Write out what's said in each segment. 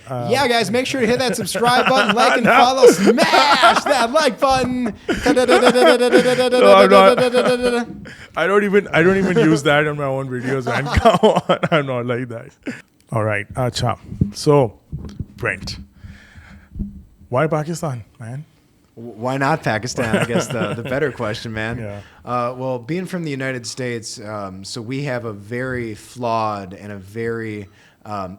Yeah, guys, make sure to hit that subscribe button, like and follow, smash that like button. I don't even use that on my own videos, man. Come on, I'm not like that. All right, acha. So, Brent, why Pakistan, man? Why not Pakistan? I guess the better question, man. Yeah. Well, being from the United States, so we have a very flawed and a very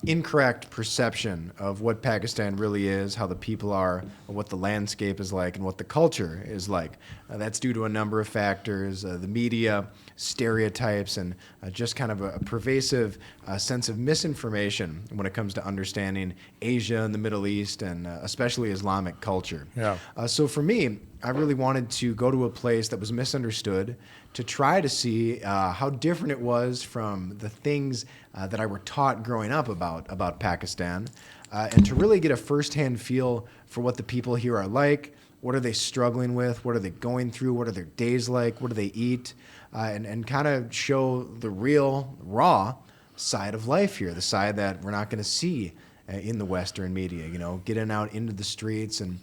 incorrect perception of what Pakistan really is, how the people are, what the landscape is like, and what the culture is like. That's due to a number of factors, the media, stereotypes, and just kind of a pervasive sense of misinformation when it comes to understanding Asia and the Middle East, and especially Islamic culture. Yeah. So for me, I really wanted to go to a place that was misunderstood to try to see how different it was from the things that I were taught growing up about Pakistan, and to really get a firsthand feel for what the people here are like. What are they struggling with? What are they going through? What are their days like? What do they eat? And kind of show the real, raw side of life here, the side that we're not going to see in the Western media. You know, getting out into the streets and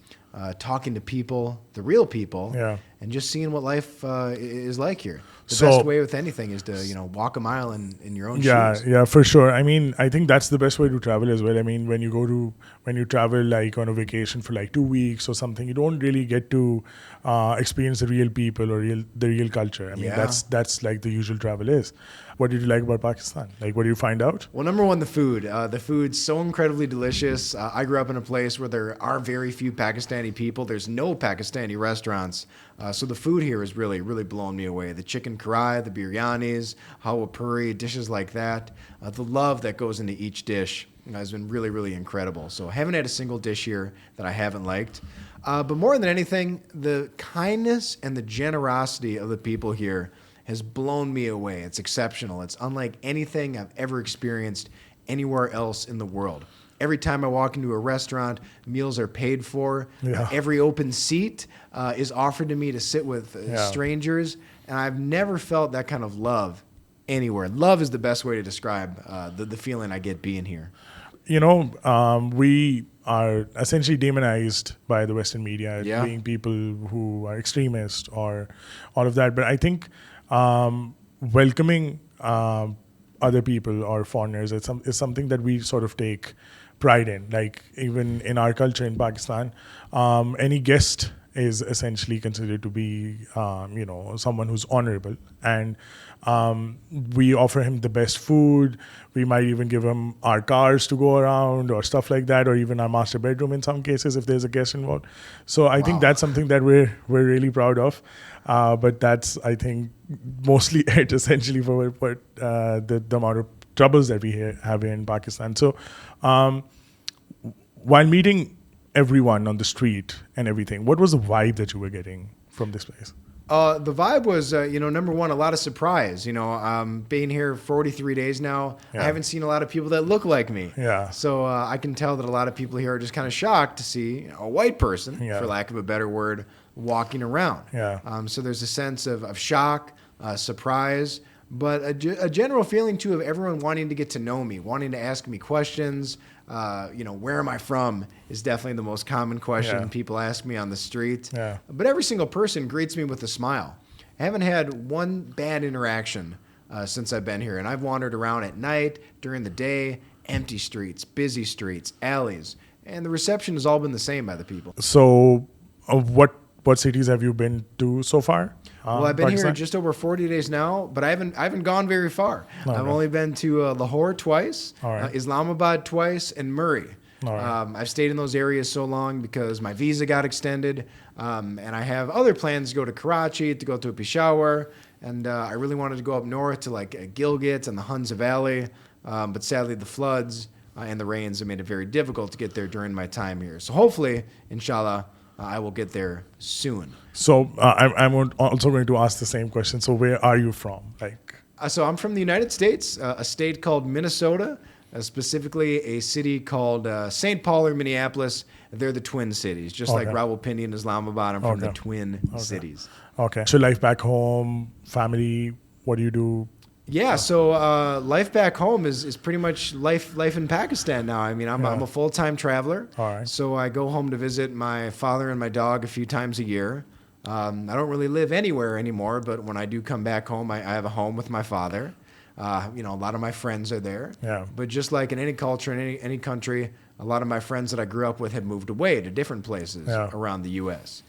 talking to people, the real people, Yeah. and just seeing what life is like here. The So- best way with anything is to, walk a mile in your own shoes. Yeah, for sure. I mean, I think that's the best way to travel as well. I mean, when you travel like on a vacation for like 2 weeks or something, you don't really get to experience the real people or the real culture. I mean, Yeah. that's like the usual travel is. What did you like about Pakistan? Like, what did you find out? Well, number one, the food. The food's so incredibly delicious. I grew up in a place where there are very few Pakistani people. There's no Pakistani restaurants. So the food here is really, really blowing me away. The chicken karai, the biryanis, hawa puri, dishes like that. The love that goes into each dish has been really, really incredible. So I haven't had a single dish here that I haven't liked. But more than anything, the kindness and the generosity of the people here has blown me away. It's exceptional. It's unlike anything I've ever experienced anywhere else in the world. Every time I walk into a restaurant, meals are paid for. Yeah. Every open seat is offered to me to sit with strangers. And I've never felt that kind of love anywhere. Love is the best way to describe the feeling I get being here. You know, we are essentially demonized by the Western media, Yeah. being people who are extremists or all of that. But I think welcoming other people or foreigners is something that we sort of take pride in. Like, even in our culture in Pakistan, any guest is essentially considered to be, someone who's honorable. And we offer him the best food. We might even give him our cars to go around or stuff like that, or even our master bedroom in some cases if there's a guest involved. So I think that's something that we're really proud of. But that's, I think, mostly it essentially for the amount of troubles that we have here in Pakistan. So while meeting everyone on the street and everything, what was the vibe that you were getting from this place? The vibe was, number one, a lot of surprise. Being here 43 days now, Yeah. I haven't seen a lot of people that look like me. Yeah. So I can tell that a lot of people here are just kind of shocked to see a white person, Yeah. for lack of a better word, walking around. Yeah. So there's a sense of shock, surprise, but a general feeling, too, of everyone wanting to get to know me, wanting to ask me questions. Where am I from is definitely the most common question Yeah. people ask me on the street. Yeah. But every single person greets me with a smile. I haven't had one bad interaction since I've been here. And I've wandered around at night, during the day, empty streets, busy streets, alleys. And the reception has all been the same by the people. So what cities have you been to so far? Well, I've been Pakistan? here just over 40 days now, but I haven't gone very far. Okay. I've only been to Lahore twice, All right. Islamabad twice, and Murray. All right. I've stayed in those areas so long because my visa got extended, and I have other plans to go to Karachi, to go to Peshawar, and I really wanted to go up north to like Gilgit and the Hunza Valley, but sadly the floods and the rains have made it very difficult to get there during my time here. So hopefully, inshallah, I will get there soon. So I'm also going to ask the same question. So where are you from? So I'm from the United States, a state called Minnesota, specifically a city called St. Paul or Minneapolis. They're the twin cities, just like Okay. Rawalpindi and Islamabad. I'm from the Okay. twin cities. Okay. So life back home, family, what do you do? Yeah, so life back home is pretty much life in Pakistan now. I mean, I'm a full-time traveler. All right. So I go home to visit my father and my dog a few times a year. I don't really live anywhere anymore, but when I do come back home, I have a home with my father. A lot of my friends are there. Yeah. But just like in any culture, in any country, a lot of my friends that I grew up with had moved away to different places around the U.S.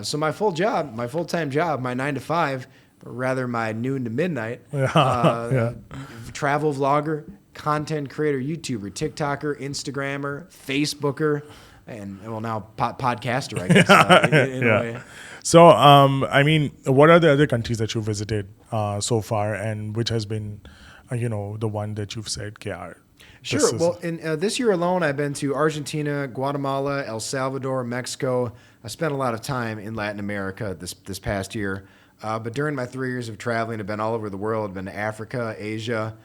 So my full-time job, my 9 to 5, or rather my noon to midnight, travel vlogger, content creator, YouTuber, TikToker, Instagrammer, Facebooker, and well, now podcaster, I guess, in a way. So, I mean, what are the other countries that you visited so far, and which has been, the one that you've said, KR? Sure. Well, in this year alone, I've been to Argentina, Guatemala, El Salvador, Mexico. I spent a lot of time in Latin America this past year. But during my 3 years of traveling, I've been all over the world. I've been to Africa, Asia.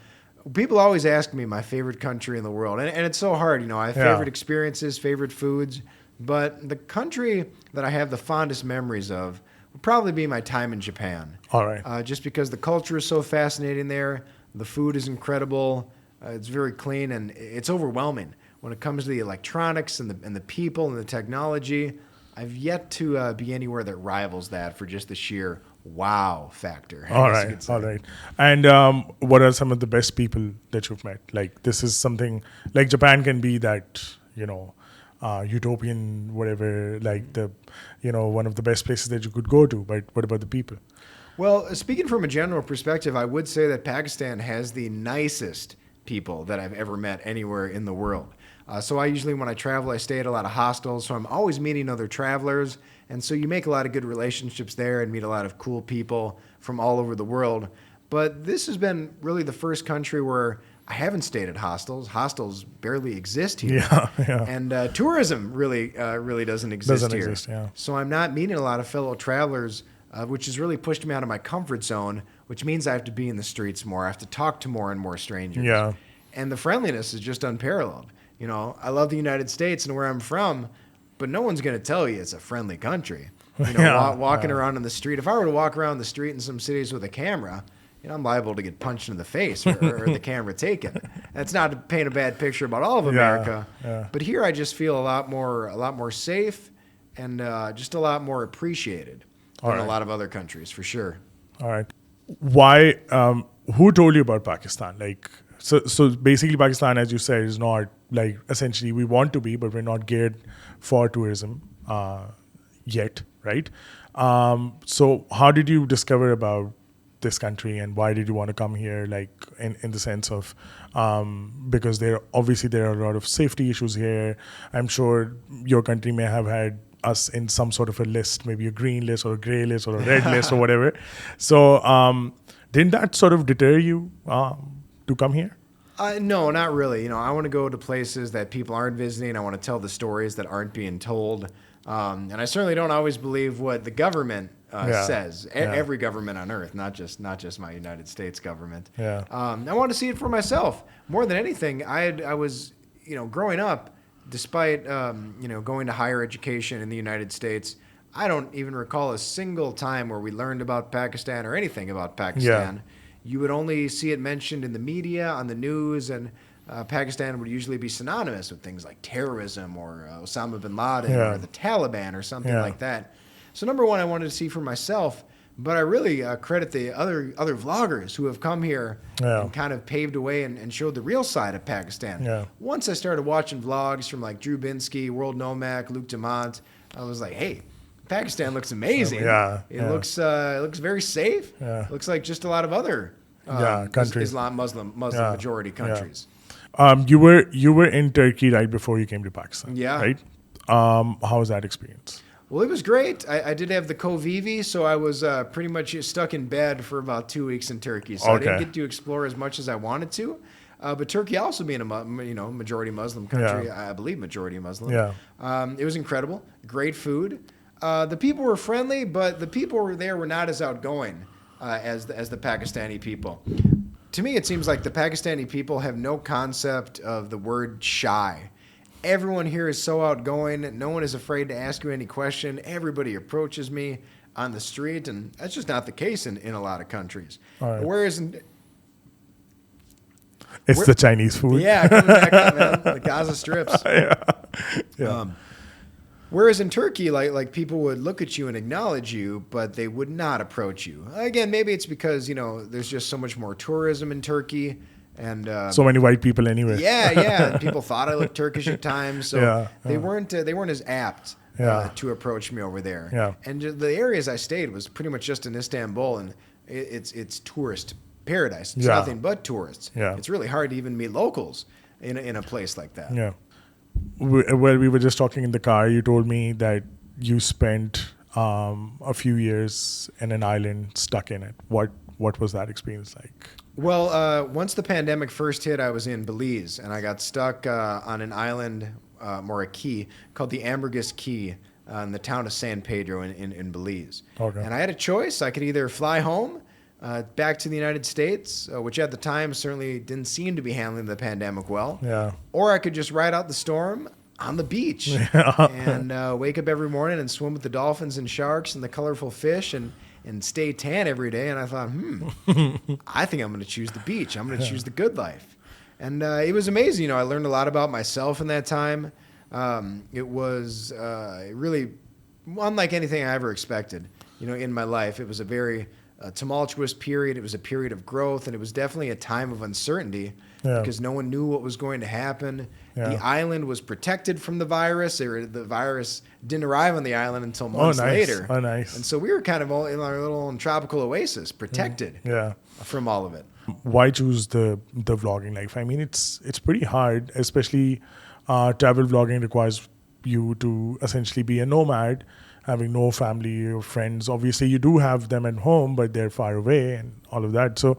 People always ask me my favorite country in the world. And it's so hard. I have favorite experiences, favorite foods. But the country that I have the fondest memories of would probably be my time in Japan. All right. Just because the culture is so fascinating there. The food is incredible. It's very clean, and it's overwhelming. When it comes to the electronics and the people and the technology, I've yet to be anywhere that rivals that for just the sheer wow factor. All right. And what are some of the best people that you've met? Like, this is something, like Japan can be that, utopian, whatever, like one of the best places that you could go to. But what about the people? Well, speaking from a general perspective, I would say that Pakistan has the nicest people that I've ever met anywhere in the world. So I usually, when I travel, I stay at a lot of hostels, so I'm always meeting other travelers, and so you make a lot of good relationships there and meet a lot of cool people from all over the world. But this has been really the first country where I haven't stayed at hostels. Hostels barely exist here. And tourism really doesn't exist here. So I'm not meeting a lot of fellow travelers, which has really pushed me out of my comfort zone, which means I have to be in the streets more. I have to talk to more and more strangers. Yeah. And the friendliness is just unparalleled. I love the United States and where I'm from, but no one's going to tell you it's a friendly country. Walking around in the street. If I were to walk around the street in some cities with a camera, I'm liable to get punched in the face or the camera taken. That's not to paint a bad picture about all of America, but here I just feel a lot more safe and just a lot more appreciated than a lot of other countries, for sure. All right. Why? Who told you about Pakistan? Like, so basically, Pakistan, as you said, is not like, essentially we want to be, but we're not geared for tourism yet, right? So how did you discover about this country, and why did you want to come here? Like, in the sense of, because there are a lot of safety issues here. I'm sure your country may have had us in some sort of a list, maybe a green list or a gray list or a red list or whatever. So didn't that sort of deter you to come here? No, not really. I want to go to places that people aren't visiting. I want to tell the stories that aren't being told. And I certainly don't always believe what the government says. Every government on earth, not just my United States government. I want to see it for myself. More than anything, I was, growing up, despite going to higher education in the United States, I don't even recall a single time where we learned about Pakistan or anything about Pakistan. You would only see it mentioned in the media, on the news, and Pakistan would usually be synonymous with things like terrorism or Osama bin Laden or the Taliban or something like that. So number one, I wanted to see for myself, but I really credit the other vloggers who have come here and kind of paved a way and showed the real side of Pakistan. Once I started watching vlogs from like Drew Binsky, World Nomac, Luke Dumont, I was like, hey, Pakistan looks amazing. It looks very safe. Looks like just a lot of other countries, Muslim majority countries. You were in Turkey right before you came to Pakistan. Right? How was that experience? Well, it was great. I did have the Covivi, so I was pretty much stuck in bed for about 2 weeks in Turkey. So I didn't get to explore as much as I wanted to. But Turkey also being a majority Muslim country, I believe majority Muslim. It was incredible. Great food. The people were friendly, but the people were not as outgoing as the Pakistani people. To me, it seems like the Pakistani people have no concept of the word shy. Everyone here is so outgoing. No one is afraid to ask you any question. Everybody approaches me on the street, and that's just not the case in a lot of countries. Whereas It's the Chinese food. Yeah, coming back up, man. The Gaza strips. Yeah. Whereas in Turkey, like people would look at you and acknowledge you, but they would not approach you. Again, maybe it's because there's just so much more tourism in Turkey, and So many white people anyway. yeah. And people thought I looked Turkish at times, so Yeah, they weren't as apt Yeah. to approach me over there. Yeah. And the areas I stayed was pretty much just in Istanbul, and it's tourist paradise. It's Yeah. nothing but tourists. Yeah. It's really hard to even meet locals in a place like that. Yeah. Well, we were just talking in the car. You told me that you spent a few years in an island stuck in it. What was that experience like? Well, once the pandemic first hit, I was in Belize, and I got stuck on an island, or a key, called the Ambergris Key in the town of San Pedro in Belize. Okay. And I had a choice. I could either fly home back to the United States, which at the time certainly didn't seem to be handling the pandemic well, Yeah. or I could just ride out the storm on the beach and wake up every morning and swim with the dolphins and sharks and the colorful fish and stay tan every day. And I thought, I think I'm going to choose the beach. I'm going to choose the good life. And it was amazing. I learned a lot about myself in that time. It was really unlike anything I ever expected, in my life. It was a very tumultuous period. It was a period of growth, and it was definitely a time of uncertainty because no one knew what was going to happen. Yeah. The island was protected from the virus. The virus didn't arrive on the island until months later. Oh, nice. And so we were kind of all in our little tropical oasis, protected Yeah. from all of it. Why choose the vlogging life? I mean, it's pretty hard, especially travel vlogging requires you to essentially be a nomad, having no family or friends. Obviously, you do have them at home, but they're far away and all of that. So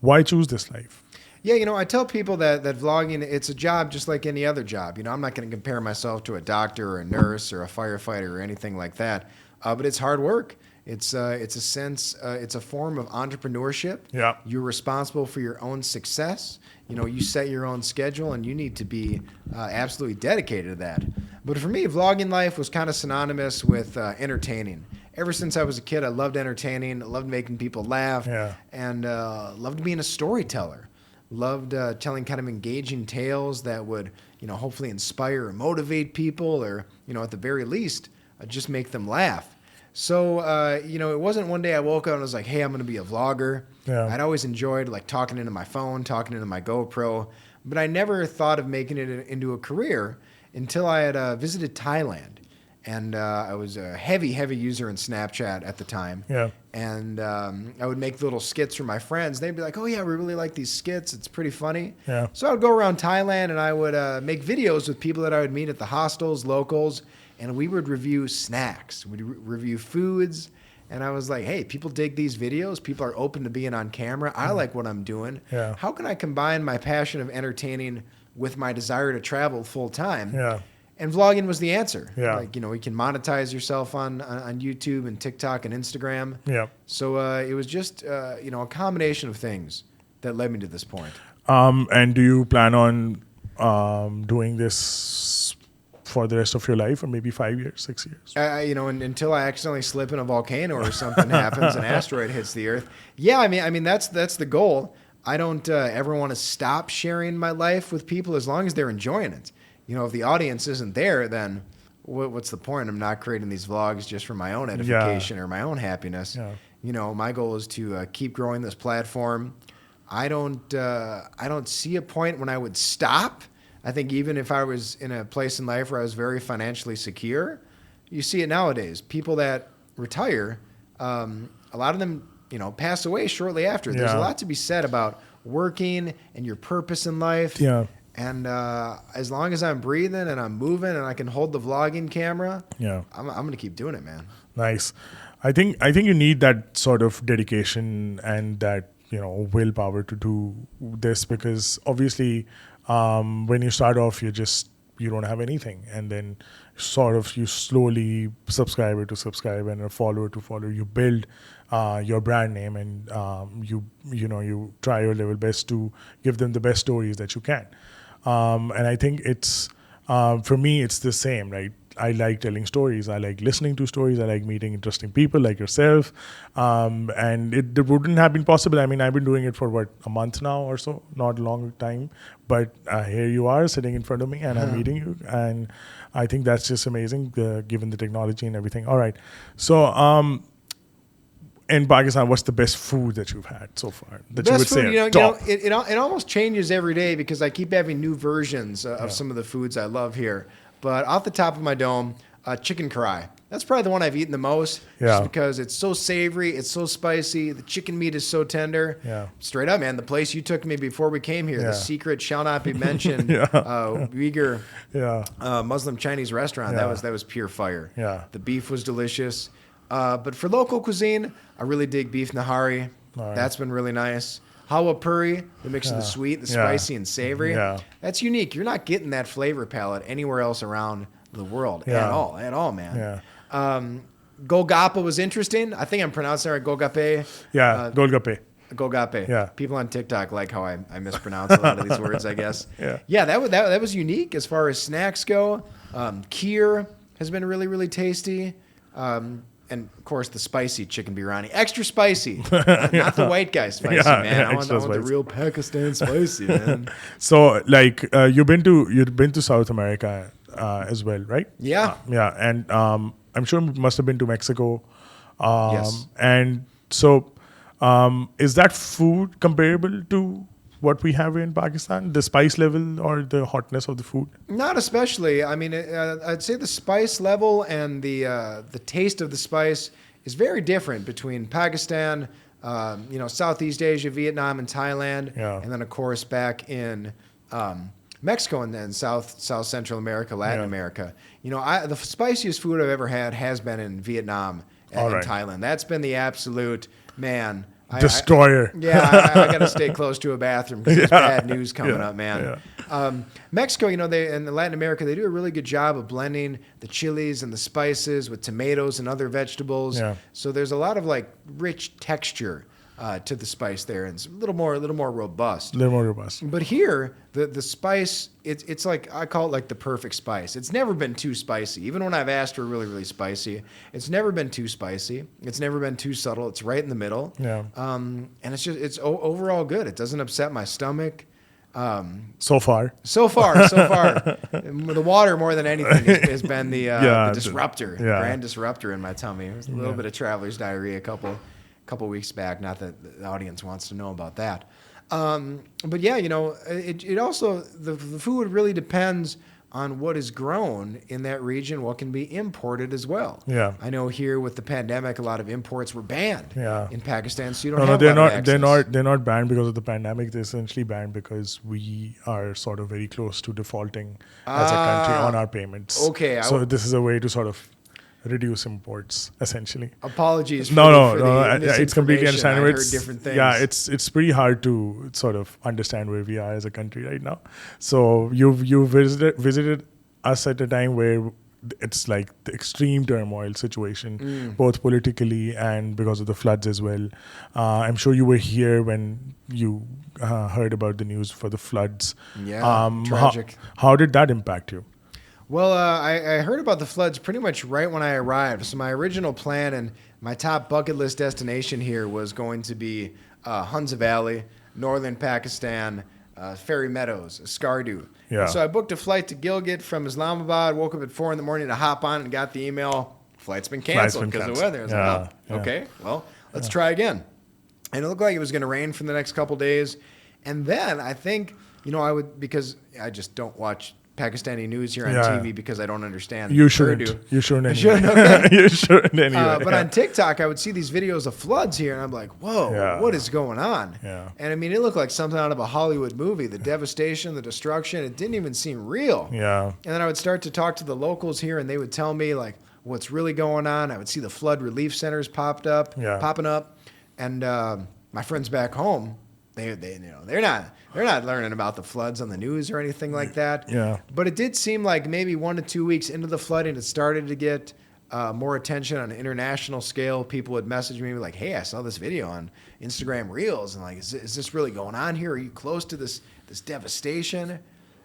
why choose this life? Yeah, I tell people that vlogging, it's a job just like any other job. I'm not going to compare myself to a doctor or a nurse or a firefighter or anything like that. But it's hard work. It's a form of entrepreneurship. Yeah. You're responsible for your own success. You set your own schedule, and you need to be absolutely dedicated to that. But for me, vlogging life was kind of synonymous with entertaining. Ever since I was a kid, I loved entertaining. I loved making people laugh, and loved being a storyteller. Loved telling kind of engaging tales that would, hopefully inspire or motivate people, or at the very least, just make them laugh. So, it wasn't one day I woke up and was like, hey, I'm going to be a vlogger. Yeah. I'd always enjoyed talking into my phone, talking into my GoPro, but I never thought of making it into a career until I had visited Thailand. And I was a heavy user in Snapchat at the time. Yeah. And I would make little skits for my friends. They'd be like, oh, yeah, we really like these skits. It's pretty funny. Yeah. So I would go around Thailand and I would make videos with people that I would meet at the hostels, locals, and we would review snacks. We'd review foods. And I was like, hey, people dig these videos. People are open to being on camera. I like what I'm doing. Yeah. How can I combine my passion of entertaining with my desire to travel full time? Yeah. And vlogging was the answer. Yeah. You can monetize yourself on YouTube and TikTok and Instagram. Yeah. So it was just, a combination of things that led me to this point. And do you plan on doing this for the rest of your life, or maybe 5 years, 6 years? Until I accidentally slip in a volcano or something happens, an asteroid hits the Earth. Yeah, I mean that's the goal. I don't ever want to stop sharing my life with people as long as they're enjoying it. If the audience isn't there, then what's the point? I'm not creating these vlogs just for my own edification or my own happiness. Yeah. My goal is to keep growing this platform. I don't see a point when I would stop. I think even if I was in a place in life where I was very financially secure, you see it nowadays. People that retire, a lot of them, pass away shortly after. There's a lot to be said about working and your purpose in life. Yeah. And as long as I'm breathing and I'm moving and I can hold the vlogging camera, I'm going to keep doing it, man. Nice. I think you need that sort of dedication and that willpower to do this, because obviously when you start off, you don't have anything, and then sort of you slowly subscriber to subscriber and a follower to follower, you build your brand name, and you try your level best to give them the best stories that you can. And I think it's for me, it's the same, right? like telling stories. I like listening to stories. I like meeting interesting people like yourself. And it wouldn't have been possible. I mean, I've been doing it for a month now or so, not a long time. But here you are sitting in front of me and I'm meeting you. And I think that's just amazing, given the technology and everything. All right. So, in Pakistan, what's the best food that you've had so far? That you would say top? It almost changes every day because I keep having new versions of some of the foods I love here. But off the top of my dome, chicken karai. That's probably the one I've eaten the most, just because it's so savory, it's so spicy, the chicken meat is so tender. Yeah. Straight up, man, the place you took me before we came here, the secret shall not be mentioned, Uyghur Muslim Chinese restaurant, that was pure fire. Yeah. The beef was delicious. But for local cuisine, I really dig beef nahari. Right. That's been really nice. Hawa puri, the mix of the sweet, the spicy, and savory. Yeah. That's unique. You're not getting that flavor palette anywhere else around the world at all, man. Yeah. Golgappa was interesting. I think I'm pronouncing it right. Golgappe. Yeah, golgappe. Golgappe. Yeah. People on TikTok like how I mispronounce a lot of these words, I guess. Yeah, that was unique as far as snacks go. Kheer has been really, really tasty. And, of course, the spicy chicken biryani. Extra spicy. Not the white guy spicy, man. I want the real Pakistan spicy, man. So, like, you've been to South America as well, right? Yeah. Yeah. And I'm sure you must have been to Mexico. Yes. And so, is that food comparable to what we have in Pakistan, the spice level or the hotness of the food? Not especially. I mean, I'd say the spice level and the taste of the spice is very different between Pakistan, Southeast Asia, Vietnam, and Thailand, and then of course back in Mexico and then South Central America, Latin America. The spiciest food I've ever had has been in Vietnam and Thailand. That's been the absolute, man. Destroyer. I got to stay close to a bathroom because there's bad news coming up, man. Mexico, they in Latin America, they do a really good job of blending the chilies and the spices with tomatoes and other vegetables. Yeah. So there's a lot of like rich texture to the spice there, and it's a little more robust. But here, the spice, it's like, I call it like the perfect spice. It's never been too spicy. Even when I've asked for really, really spicy, it's never been too spicy. It's never been too subtle. It's right in the middle. Yeah. And it's overall good. It doesn't upset my stomach. So far. The water more than anything has been the disruptor, the grand disruptor in my tummy. It was a little bit of traveler's diarrhea a couple weeks back. Not that the audience wants to know about that. But yeah, it also, the food really depends on what is grown in that region, what can be imported as well. Yeah. I know here with the pandemic, a lot of imports were banned in Pakistan, so you don't have a lot of access. They're not banned because of the pandemic. They're essentially banned because we are sort of very close to defaulting as a country on our payments. Okay. So this is a way to sort of reduce imports, essentially. Apologies. It's completely understandable. I heard different things. Yeah, it's pretty hard to sort of understand where we are as a country right now. So you visited us at a time where it's like the extreme turmoil situation, both politically and because of the floods as well. I'm sure you were here when you heard about the news for the floods. Yeah, tragic. How did that impact you? Well, I heard about the floods pretty much right when I arrived. So my original plan and my top bucket list destination here was going to be Hunza Valley, northern Pakistan, Fairy Meadows, Skardu. Yeah. So I booked a flight to Gilgit from Islamabad, woke up at 4 a.m. to hop on and got the email, flight's been canceled because of the weather. I was like, okay, well, let's try again. And it looked like it was going to rain for the next couple days. And then I think, because I just don't watch Pakistani news here on TV because I don't understand. You shouldn't. You shouldn't anyway. You shouldn't anyway. But on TikTok, I would see these videos of floods here, and I'm like, whoa, what is going on? Yeah. And I mean, it looked like something out of a Hollywood movie. The devastation, the destruction, it didn't even seem real. Yeah. And then I would start to talk to the locals here, and they would tell me like what's really going on. I would see the flood relief centers popping up, and my friends back home, they're not learning about the floods on the news or anything like that. Yeah. But it did seem like maybe 1 to 2 weeks into the flooding, it started to get more attention on an international scale. People would message me like, "Hey, I saw this video on Instagram Reels, and like, is this really going on here? Are you close to this devastation?"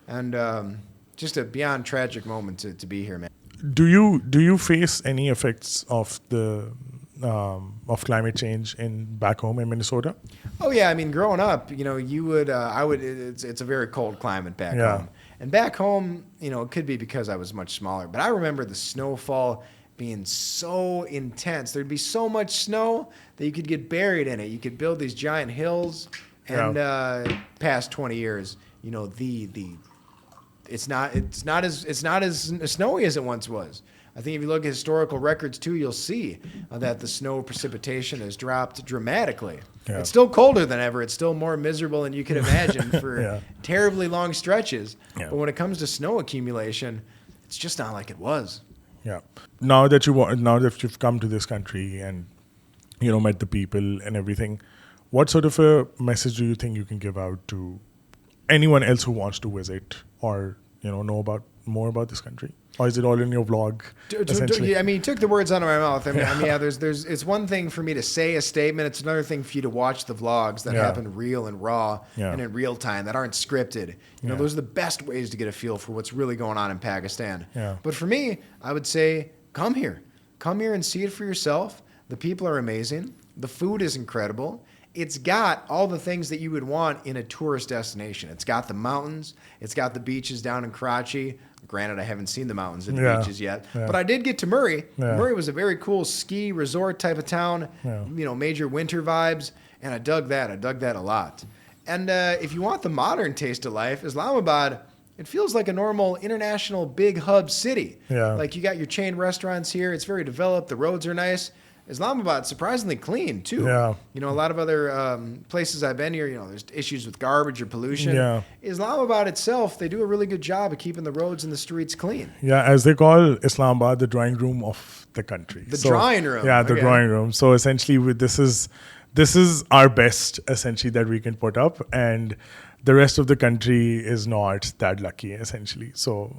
And just a beyond tragic moment to be here, man. Do you face any effects of the of climate change in back home in Minnesota? Oh yeah, I mean, growing up, you would, I would. It's a very cold climate back Yeah. home, and back home, it could be because I was much smaller, but I remember the snowfall being so intense. There'd be so much snow that you could get buried in it. You could build these giant hills, and past 20 years, the it's not as snowy as it once was. I think if you look at historical records too, you'll see that the snow precipitation has dropped dramatically. Yeah. It's still colder than ever. It's still more miserable than you could imagine for Yeah. terribly long stretches. Yeah. But when it comes to snow accumulation, it's just not like it was. Yeah. Now that you've come to this country and met the people and everything, what sort of a message do you think you can give out to anyone else who wants to visit or know about more about this country? Or is it all in your vlog? Essentially? I mean, you took the words out of my mouth. There's. It's one thing for me to say a statement. It's another thing for you to watch the vlogs that happen real and raw and in real time that aren't scripted. Those are the best ways to get a feel for what's really going on in Pakistan. Yeah. But for me, I would say, come here and see it for yourself. The people are amazing. The food is incredible. It's got all the things that you would want in a tourist destination. It's got the mountains. It's got the beaches down in Karachi. Granted, I haven't seen the mountains and the beaches yet, but I did get to Murray. Yeah. Murray was a very cool ski resort type of town, major winter vibes, and I dug that. I dug that a lot. And if you want the modern taste of life, Islamabad, it feels like a normal international big hub city. Yeah. Like you got your chain restaurants here. It's very developed. The roads are nice. Islamabad's surprisingly A lot of other places I've been here, there's issues with garbage or pollution. Yeah. Islamabad itself, they do a really good job of keeping the roads and the streets clean. Yeah, as they call Islamabad, the drawing room of the country. The drawing room. Yeah, the drawing room. So essentially, this is our best, essentially, that we can put up, and the rest of the country is not that lucky, essentially. So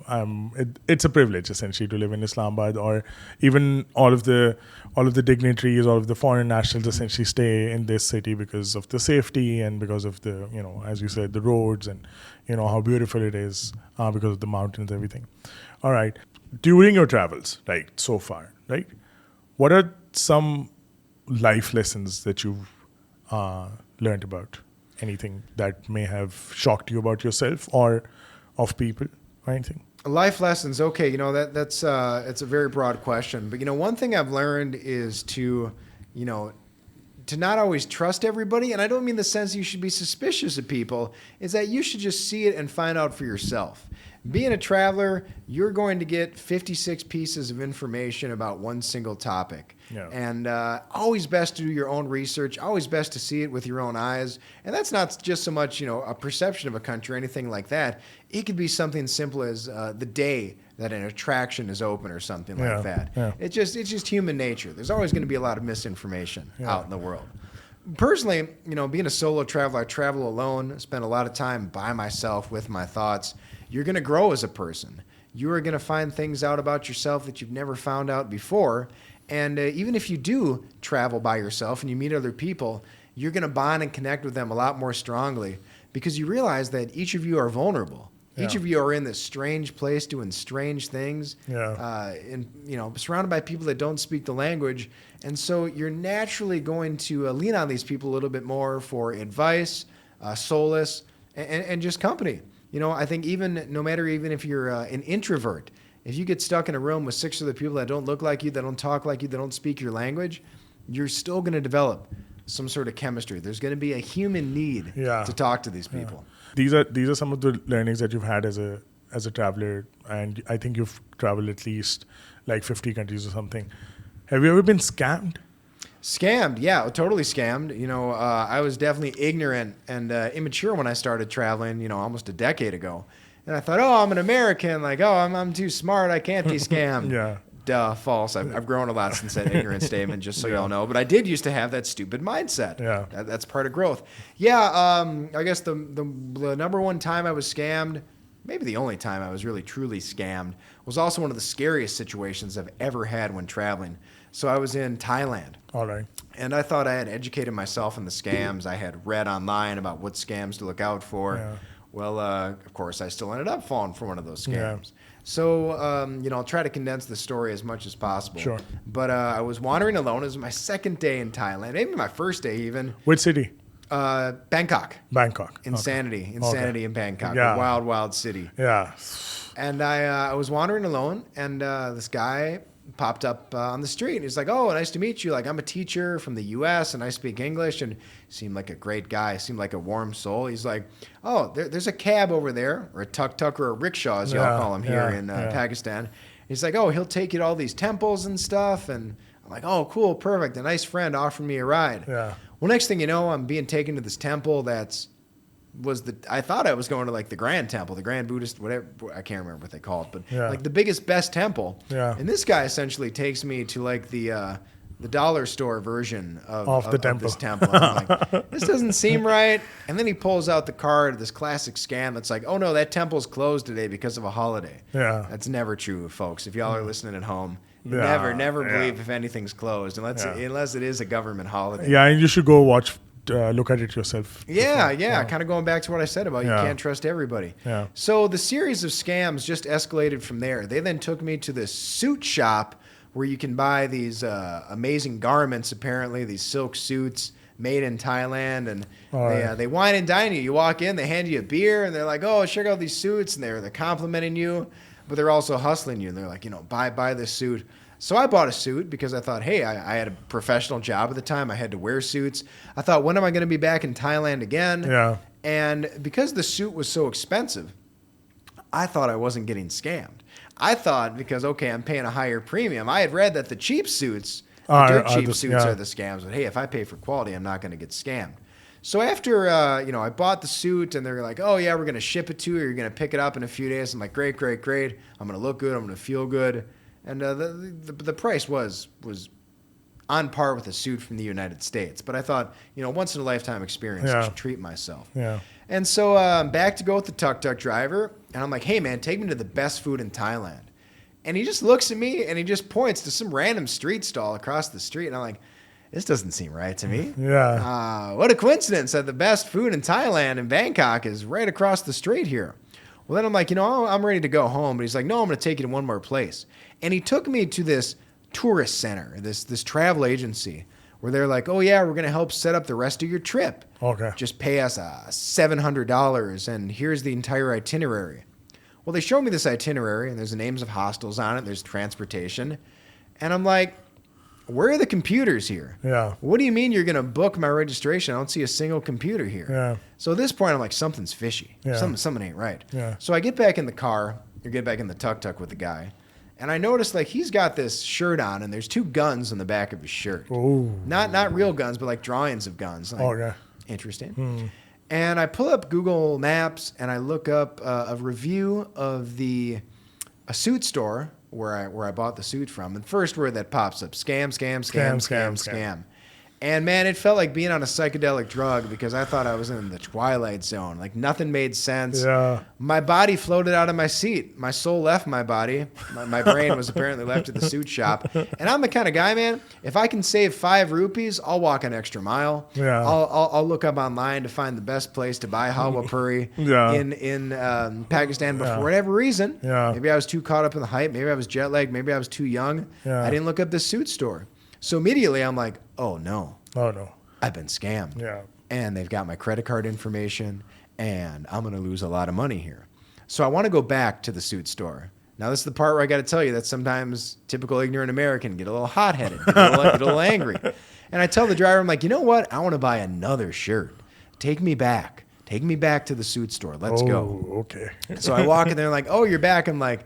it's a privilege, essentially, to live in Islamabad, or even all of the dignitaries, all of the foreign nationals, essentially stay in this city because of the safety and because of the, as you said, the roads and how beautiful it is because of the mountains, everything. All right. During your travels, so far, what are some life lessons that you've learned about? Anything that may have shocked you about yourself or of people or anything? Life lessons. Okay, that's it's a very broad question, but one thing I've learned is to not always trust everybody, and I don't mean the sense you should be suspicious of people, is that you should just see it and find out for yourself. Being a traveler, you're going to get 56 pieces of information about one single topic. Yeah. And always best to do your own research, always best to see it with your own eyes. And that's not just so much, a perception of a country or anything like that. It could be something simple as the day that an attraction is open or something like that. Yeah. It's just human nature. There's always going to be a lot of misinformation out in the world. Personally, being a solo traveler, I travel alone, spend a lot of time by myself with my thoughts. You're going to grow as a person. You are going to find things out about yourself that you've never found out before. And even if you do travel by yourself and you meet other people, you're going to bond and connect with them a lot more strongly because you realize that each of you are vulnerable. Yeah. Each of you are in this strange place doing strange things, and surrounded by people that don't speak the language. And so you're naturally going to lean on these people a little bit more for advice, solace, and just company. I think even if you're an introvert, if you get stuck in a room with 6 other people that don't look like you, that don't talk like you, that don't speak your language, you're still going to develop some sort of chemistry. There's going to be a human need to talk to these people. These are some of the learnings that you've had as a traveler, and I think you've traveled at least like 50 countries or something. Have you ever been scammed? Scammed, yeah, totally scammed. I was definitely ignorant and immature when I started traveling, almost a decade ago. And I thought, I'm an American. Like, I'm too smart. I can't be scammed. Yeah. Duh, false. I've grown a lot since that ignorant statement, just so y'all know. But I did used to have that stupid mindset. Yeah. That's part of growth. Yeah, I guess the number one time I was scammed, maybe the only time I was really truly scammed, was also one of the scariest situations I've ever had when traveling. So I was in Thailand. All right. And I thought I had educated myself in the scams. I had read online about what scams to look out for. Yeah. Well, of course, I still ended up falling for one of those scams. Yeah. So, I'll try to condense the story as much as possible. Sure. But I was wandering alone. It was my second day in Thailand, maybe my first day even. Which city? Bangkok. Bangkok. Insanity in Bangkok. Yeah. A wild, wild city. Yeah. And I was wandering alone, and this guy popped up on the street. And he's like, "Oh, nice to meet you. Like, I'm a teacher from the U.S. and I speak English." And he seemed like a great guy. Seemed like a warm soul. He's like, "Oh, there's a cab over there, or a tuk-tuk, or a rickshaw, as y'all call them here in Pakistan." He's like, "Oh, he'll take you to all these temples and stuff." And I'm like, "Oh, cool, perfect. A nice friend offered me a ride." Yeah. Well, next thing you know, I'm being taken to this temple I thought I was going to like the Grand Temple, the Grand Buddhist, whatever, I can't remember what they call it, but like the biggest, best temple. Yeah. And this guy essentially takes me to like the dollar store version of this temple. And I'm like, this doesn't seem right. And then he pulls out the card, this classic scam that's like, "Oh no, that temple's closed today because of a holiday." Yeah. That's never true, folks. If y'all are listening at home, Yeah. never believe if anything's closed unless it is a government holiday. Yeah, and you should go look at it yourself. Yeah. Kind of going back to what I said about you can't trust everybody. Yeah. So the series of scams just escalated from there. They then took me to this suit shop where you can buy these amazing garments, apparently, these silk suits made in Thailand. And they wine and dine you. You walk in, they hand you a beer, and they're like, "Oh, check out these suits." And they're complimenting you, but they're also hustling you. And they're like, buy this suit. So I bought a suit because I thought, hey, I had a professional job at the time. I had to wear suits. I thought, when am I going to be back in Thailand again? Yeah. And because the suit was so expensive, I thought I wasn't getting scammed. I thought because, okay, I'm paying a higher premium. I had read that the cheap suits, are the scams. But hey, if I pay for quality, I'm not going to get scammed. So after, I bought the suit and they're like, "Oh yeah, we're going to ship it to you. You're going to pick it up in a few days." I'm like, great. I'm going to look good. I'm going to feel good. And the price was on par with a suit from the United States. But I thought, once in a lifetime experience, I should treat myself. Yeah. And so I'm back to go with the tuk-tuk driver. And I'm like, "Hey, man, take me to the best food in Thailand." And he just looks at me and he just points to some random street stall across the street. And I'm like, this doesn't seem right to me. Yeah. What a coincidence that the best food in Thailand in Bangkok is right across the street here. Well, then I'm like, I'm ready to go home. But he's like, "No, I'm going to take you to one more place." And he took me to this tourist center, this travel agency, where they're like, "Oh, yeah, we're going to help set up the rest of your trip. Okay. Just pay us $700, and here's the entire itinerary." Well, they showed me this itinerary, and there's the names of hostels on it. There's transportation. And I'm like, where are the computers here? Yeah. What do you mean you're going to book my registration? I don't see a single computer here. Yeah. So at this point, I'm like, something's fishy. Yeah. Something ain't right. Yeah. So I get back in the car, or get back in the tuk-tuk with the guy, and I noticed like he's got this shirt on, and there's two guns on the back of his shirt. Ooh. Not real guns, but like drawings of guns. Like, Okay. Interesting. And I pull up Google Maps, and I look up a review of a suit store where I bought the suit from. And first word that pops up, scam. And man, it felt like being on a psychedelic drug because I thought I was in the Twilight Zone. Like nothing made sense. Yeah. My body floated out of my seat. My soul left my body. My brain was apparently left at the suit shop. And I'm the kind of guy, man, if I can save 5 rupees, I'll walk an extra mile. Yeah. I'll look up online to find the best place to buy halwa puri in Pakistan. But for whatever reason, maybe I was too caught up in the hype. Maybe I was jet lagged. Maybe I was too young. Yeah. I didn't look up this suit store. So immediately I'm like, oh no, I've been scammed. Yeah. And they've got my credit card information and I'm going to lose a lot of money here. So I want to go back to the suit store. Now this is the part where I got to tell you that sometimes typical ignorant American get a little hot-headed, get a little angry. And I tell the driver, I'm like, you know what? I want to buy another shirt. Take me back to the suit store. Let's go. Okay. So I walk in there like, oh, you're back. I'm like,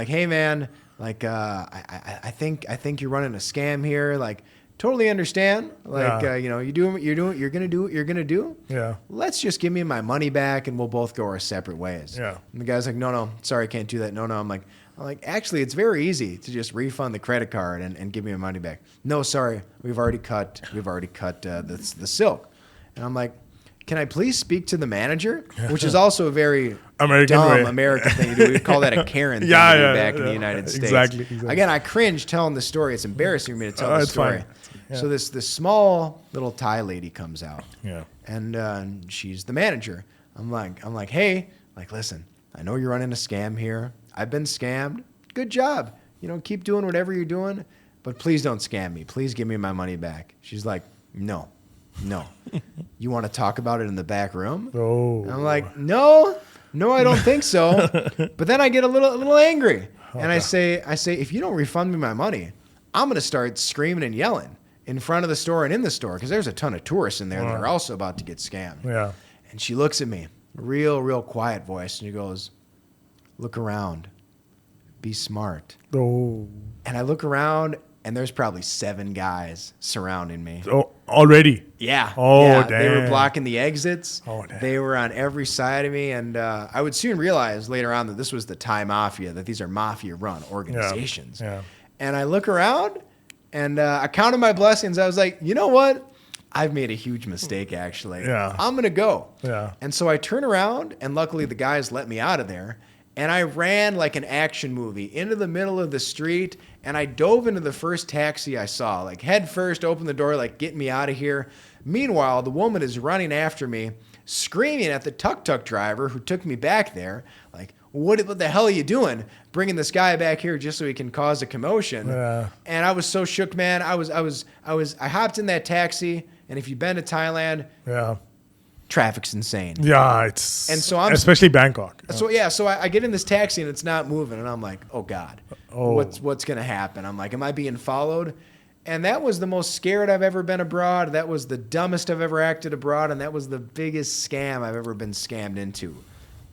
hey man, like, I think you're running a scam here. Like, totally understand. Like, you do what you're gonna do what you're gonna do. Yeah. Let's just give me my money back and we'll both go our separate ways. Yeah. And the guy's like, no, sorry, can't do that. No. I'm like, actually, it's very easy to just refund the credit card and give me my money back. No, sorry, we've already cut the silk. And I'm like, can I please speak to the manager? Which is also a very American thing to do. We'd call that a Karen thing back in the United States. Exactly. Again, I cringe telling the story. It's embarrassing for me to tell the story. Yeah. So this small little Thai lady comes out. Yeah. And she's the manager. I'm like, hey, like, listen, I know you're running a scam here. I've been scammed. Good job. You know, keep doing whatever you're doing, but please don't scam me. Please give me my money back. She's like, no. You want to talk about it in the back room? Oh. And I'm like, no, I don't think so. But then I get a little angry. Okay. And I say, if you don't refund me my money, I'm going to start screaming and yelling in front of the store and in the store, because there's a ton of tourists in there that are also about to get scammed. Yeah. And she looks at me, real quiet voice, and she goes, look around. Be smart. Oh. And I look around, and there's probably 7 guys surrounding me. Oh, already? Yeah. Oh, yeah. damn. They were blocking the exits. Oh, damn. They were on every side of me. And I would soon realize later on that this was the Thai mafia, that these are mafia-run organizations. Yeah. And I look around, and I counted my blessings. I was like, you know what? I've made a huge mistake, actually. Yeah. I'm going to go. Yeah. And so I turn around, and luckily the guys let me out of there. And I ran like an action movie into the middle of the street, and I dove into the first taxi I saw, like head first, opened the door, like, get me out of here. Meanwhile, the woman is running after me, screaming at the tuk-tuk driver who took me back there, like, what the hell are you doing? Bringing this guy back here just so he can cause a commotion. Yeah. And I was so shook, man. I hopped in that taxi, and if you've been to Thailand, Yeah. traffic's insane. Yeah, it's... And so I'm... Especially Bangkok. So I get in this taxi and it's not moving, and I'm like, oh God, what's gonna happen? I'm like, am I being followed? And that was the most scared I've ever been abroad. That was the dumbest I've ever acted abroad, and that was the biggest scam I've ever been scammed into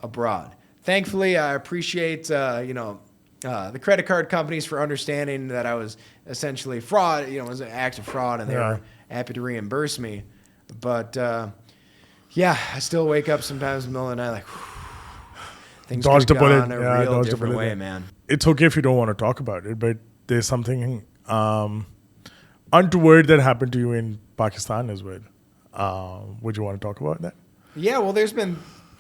abroad. Thankfully, I appreciate the credit card companies for understanding that I was essentially fraud. You know, it was an act of fraud, and they were happy to reimburse me. But yeah, I still wake up sometimes in the middle of the night like, things Dodged could a have bullet. gone a Yeah, real dodged a different bullet way, there. man. It's okay if you don't want to talk about it, but there's something untoward that happened to you in Pakistan as well. Would you want to talk about that? Yeah, well, there's been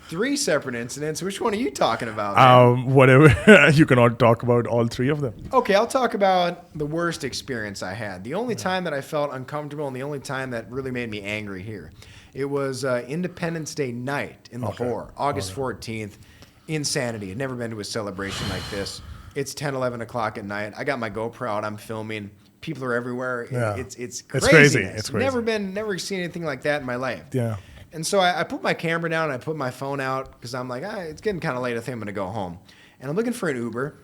3 separate incidents. Which one are you talking about, man? Whatever. You can all talk about all 3 of them. Okay, I'll talk about the worst experience I had. The only time that I felt uncomfortable and the only time that really made me angry here. It was Independence Day night in Lahore, August 14th. Insanity. I'd never been to a celebration like this. It's 10, 11 o'clock at night. I got my GoPro out. I'm filming. People are everywhere. Yeah. It's crazy. craziness. It's crazy. Never seen anything like that in my life. Yeah. And so I put my camera down and I put my phone out because I'm like, it's getting kind of late. I think I'm going to go home. And I'm looking for an Uber.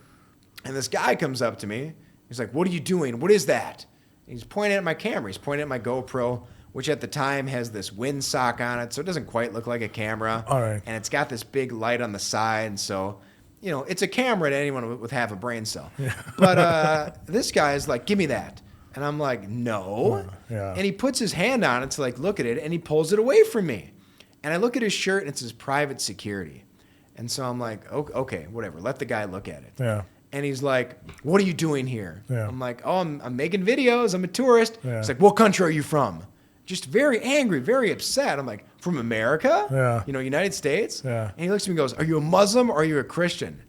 And this guy comes up to me. He's like, what are you doing? What is that? And he's pointing at my camera. He's pointing at my GoPro, which at the time has this windsock on it. So it doesn't quite look like a camera. All right. And it's got this big light on the side. So, you know, it's a camera to anyone with half a brain cell. Yeah. But this guy is like, give me that. And I'm like, no. Yeah. And he puts his hand on it to like look at it, and he pulls it away from me. And I look at his shirt, and it says private security. And so I'm like, okay, whatever. Let the guy look at it. Yeah. And he's like, what are you doing here? Yeah. I'm like, I'm making videos. I'm a tourist. Yeah. He's like, what country are you from? Just very angry, very upset. I'm like, from America? Yeah. You know, United States? Yeah. And he looks at me and goes, are you a Muslim or are you a Christian?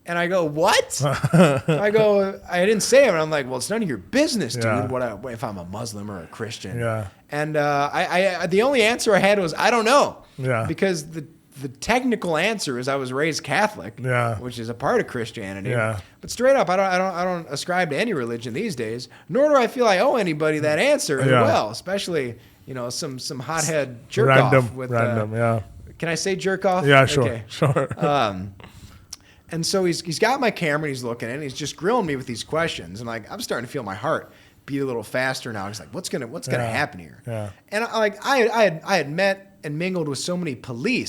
And I go, what? I didn't say it. And I'm like, well, it's none of your business, dude, Yeah. if I'm a Muslim or a Christian. Yeah. And I the only answer I had was, I don't know. Yeah. Because the technical answer is I was raised Catholic, Yeah. which is a part of Christianity. Yeah. But straight up, I don't ascribe to any religion these days, nor do I feel I owe anybody that answer as Yeah. well, especially, you know, some hothead jerk off with Random, yeah. Can I say jerk off? Yeah, sure, Okay. sure. And so he's got my camera and he's looking at it and he's just grilling me with these questions. And like, I'm starting to feel my heart beat a little faster now. He's like, what's gonna happen here? Yeah. And I had met and mingled with so many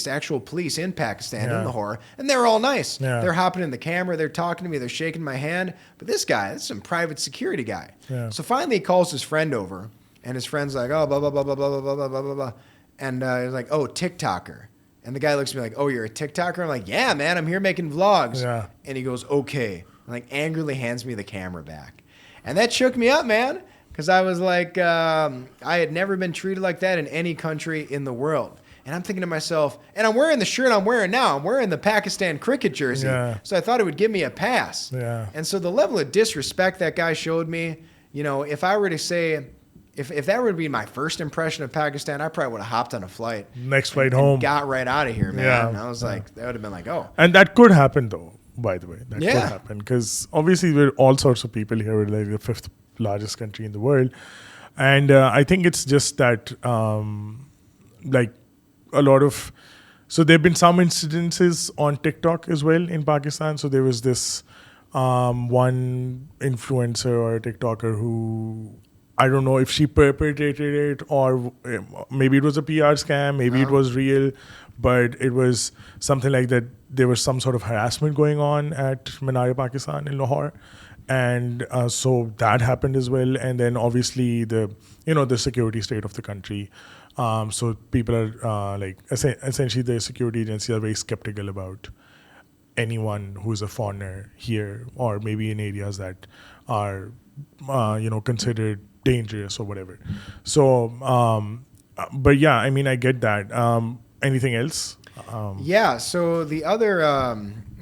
actual police in Pakistan, in Lahore, and they're all nice. Yeah. They're hopping in the camera, they're talking to me, they're shaking my hand. But this guy, this is some private security guy. Yeah. So finally he calls his friend over, and his friend's like, oh, blah, blah, blah, blah, blah, blah, blah, blah, blah, blah. And he's like, oh, TikToker. And the guy looks at me like, oh, you're a TikToker? I'm like, yeah, man, I'm here making vlogs. Yeah. And he goes, okay. And like angrily hands me the camera back. And that shook me up, man. Because I was like, I had never been treated like that in any country in the world. And I'm thinking to myself, and I'm wearing the shirt I'm wearing now. I'm wearing the Pakistan cricket jersey. Yeah. So I thought it would give me a pass. Yeah. And so the level of disrespect that guy showed me, you know, if I were to say, if that would be my first impression of Pakistan, I probably would have hopped on a flight. Next flight and home. got right out of here, man. Yeah. And I was like, that would have been like, oh. And that could happen, though. by the way. That could Yeah. happen. Because obviously, we're all sorts of people here. We're like the fifth largest country in the world. And I think it's just that, like, a lot of. So there have been some incidences on TikTok as well in Pakistan. So there was this one influencer or a TikToker who, I don't know if she perpetrated it or maybe it was a PR scam, maybe it was real, but it was something like that. There was some sort of harassment going on at Minar-e-Pakistan in Lahore. And so that happened as well. And then obviously the security state of the country. So people are like, essentially the security agencies are very skeptical about anyone who's a foreigner here or maybe in areas that are, considered dangerous or whatever. So, but yeah, I mean, I get that. Anything else? Yeah. So the other,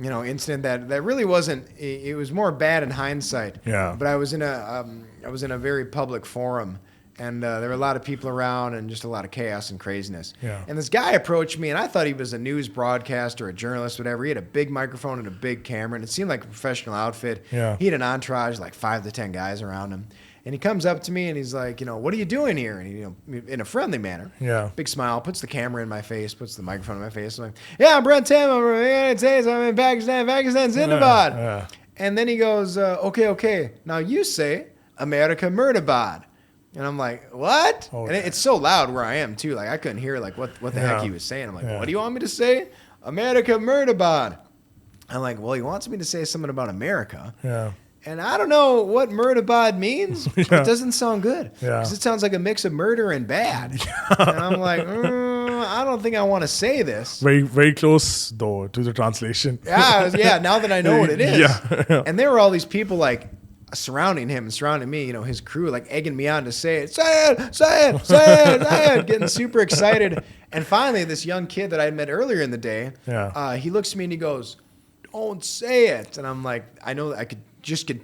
incident that really wasn't. It was more bad in hindsight. Yeah. But I was in a very public forum, and there were a lot of people around, and just a lot of chaos and craziness. Yeah. And this guy approached me, and I thought he was a news broadcaster, a journalist, whatever. He had a big microphone and a big camera, and it seemed like a professional outfit. Yeah. He had an entourage, like 5 to 10 guys around him. And he comes up to me and he's like, what are you doing here? And he, in a friendly manner, Yeah. big smile, puts the camera in my face, puts the microphone in my face. I'm like, yeah, I'm Brent Trimm. I'm from the United States. I'm in Pakistan, Zindabad. Yeah. And then he goes, okay. Now you say America Murdabad. And I'm like, what? Oh, and it's so loud where I am too. Like I couldn't hear like what the heck he was saying. I'm like, what do you want me to say? America Murdabad. I'm like, well, he wants me to say something about America. Yeah. And I don't know what Murdabad means. It doesn't sound good. Yeah. Because it sounds like a mix of murder and bad. And I'm like, I don't think I want to say this. Very, very close though to the translation. Yeah, now that I know what it is. Yeah. And there were all these people like surrounding him and surrounding me, his crew, like egging me on to say it. Say it, getting super excited. And finally, this young kid that I had met earlier in the day, he looks at me and he goes, don't say it. And I'm like, I know I could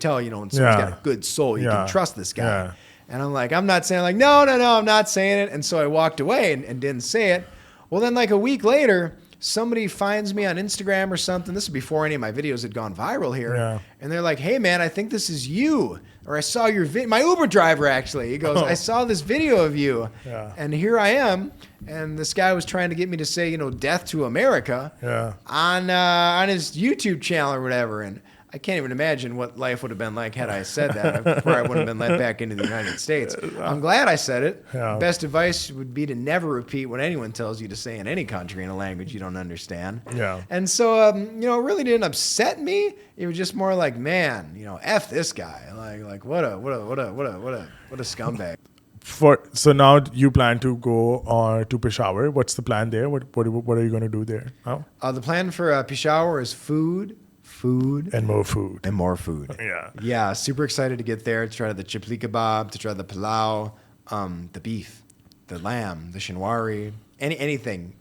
tell, when someone's got a good soul, you can trust this guy. Yeah. And I'm like, I'm not saying like, no, I'm not saying it. And so I walked away and didn't say it. Well, then like a week later, somebody finds me on Instagram or something. This is before any of my videos had gone viral here. Yeah. And they're like, hey man, I think this is you. Or I saw your video. My Uber driver actually, he goes, I saw this video of you. Yeah. And here I am. And this guy was trying to get me to say, death to America on his YouTube channel or whatever. And I can't even imagine what life would have been like had I said that before I would have been let back into the United States. I'm glad I said it. Yeah. Best advice would be to never repeat what anyone tells you to say in any country in a language you don't understand. Yeah. And so, it really didn't upset me. It was just more like, man, F this guy. Like what a scumbag. So now you plan to go to Peshawar. What's the plan there? What are you going to do there? Oh? The plan for Peshawar is food, and more food. and more food. Yeah, super excited to get there, to try the chipli kebab, to try the palau, the beef, the lamb, the shinwari, anything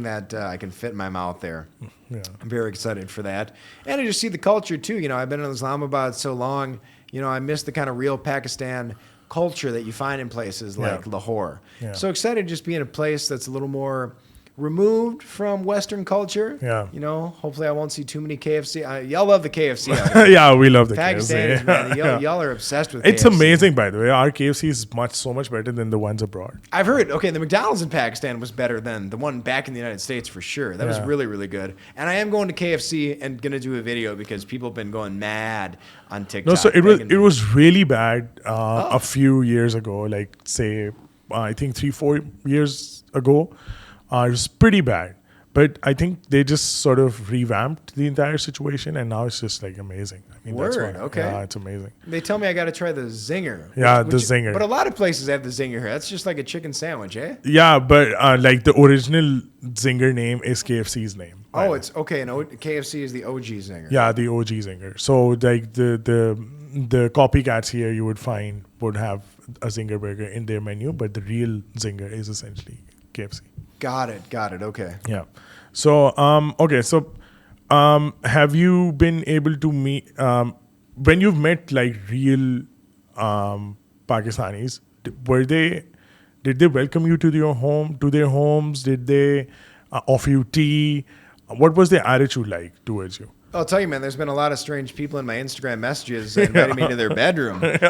that I can fit in my mouth there. Yeah. I'm very excited for that. And to just see the culture too. I've been in Islamabad so long, I miss the kind of real Pakistan culture that you find in places like Lahore. Yeah. So excited to just be in a place that's a little more removed from Western culture. Yeah. Hopefully I won't see too many KFC. Y'all love the KFC out here. Yeah, we love the Pakistanis, KFC. man, y'all are obsessed with It's KFC. amazing, by the way. Our KFC is so much better than the ones abroad. I've heard, the McDonald's in Pakistan was better than the one back in the United States for sure. That was Yeah. really, really good. And I am going to KFC and going to do a video because people have been going mad on TikTok. No, so it was really bad a few years ago, like say, I think 3-4 years ago. It was pretty bad. But I think they just sort of revamped the entire situation, and now it's just like amazing. I mean, Word, that's why, okay. Yeah, it's amazing. They tell me I got to try the zinger. Yeah, the zinger. But a lot of places have the zinger here. That's just like a chicken sandwich, eh? Yeah, but like the original zinger name is KFC's name. Oh, it's okay. No, KFC is the OG zinger. Yeah, the OG zinger. So like the copycats here you would find would have a zinger burger in their menu, but the real zinger is essentially KFC. Got it. Okay. Yeah. So have you been able to meet when you've met like real Pakistanis? Did they welcome you to their homes? Did they offer you tea? What was their attitude like towards you? I'll tell you, man, there's been a lot of strange people in my Instagram messages inviting me to their bedroom. But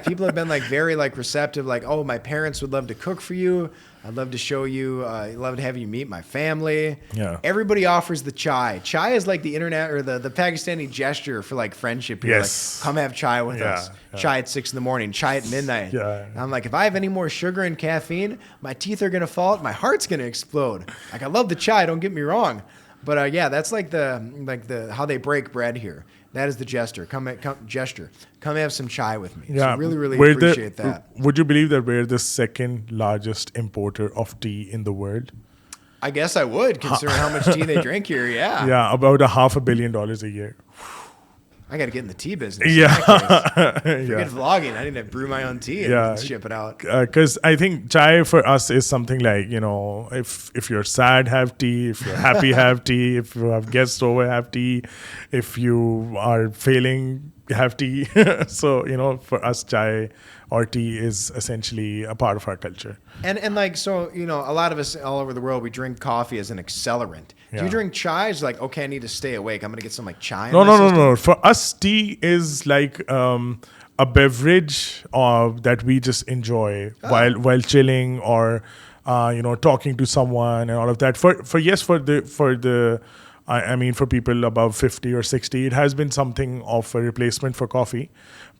people have been like very like receptive, like, oh, my parents would love to cook for you. I'd love to show you, I'd love to have you meet my family. Yeah. Everybody offers the chai. Chai is like the internet or the Pakistani gesture for like friendship. You're Yes. like, come have chai with us. Yeah. Chai at 6 a.m, chai at midnight. Yeah. And I'm like, if I have any more sugar and caffeine, my teeth are going to fall out. My heart's going to explode. Like, I love the chai. Don't get me wrong. But that's like the how they break bread here. That is the gesture. Come have some chai with me. Yeah, So really, really we're appreciate that. Would you believe that we're the second largest importer of tea in the world? I guess I would, considering how much tea they drink here. Yeah. Yeah, about $500 million a year. I got to get in the tea business. Yeah. Forget vlogging. I need to brew my own tea and ship it out. Because I think chai for us is something like, if you're sad, have tea. If you're happy, have tea. If you have guests over, have tea. If you are failing, have tea. So, for us, chai or tea is essentially a part of our culture. And a lot of us all over the world, we drink coffee as an accelerant. Do Yeah. you drink chai? It's like, okay, I need to stay awake. I'm going to get some like chai. No. For us, tea is like a beverage that we just enjoy while chilling or talking to someone and all of that. For people above 50 or 60, it has been something of a replacement for coffee,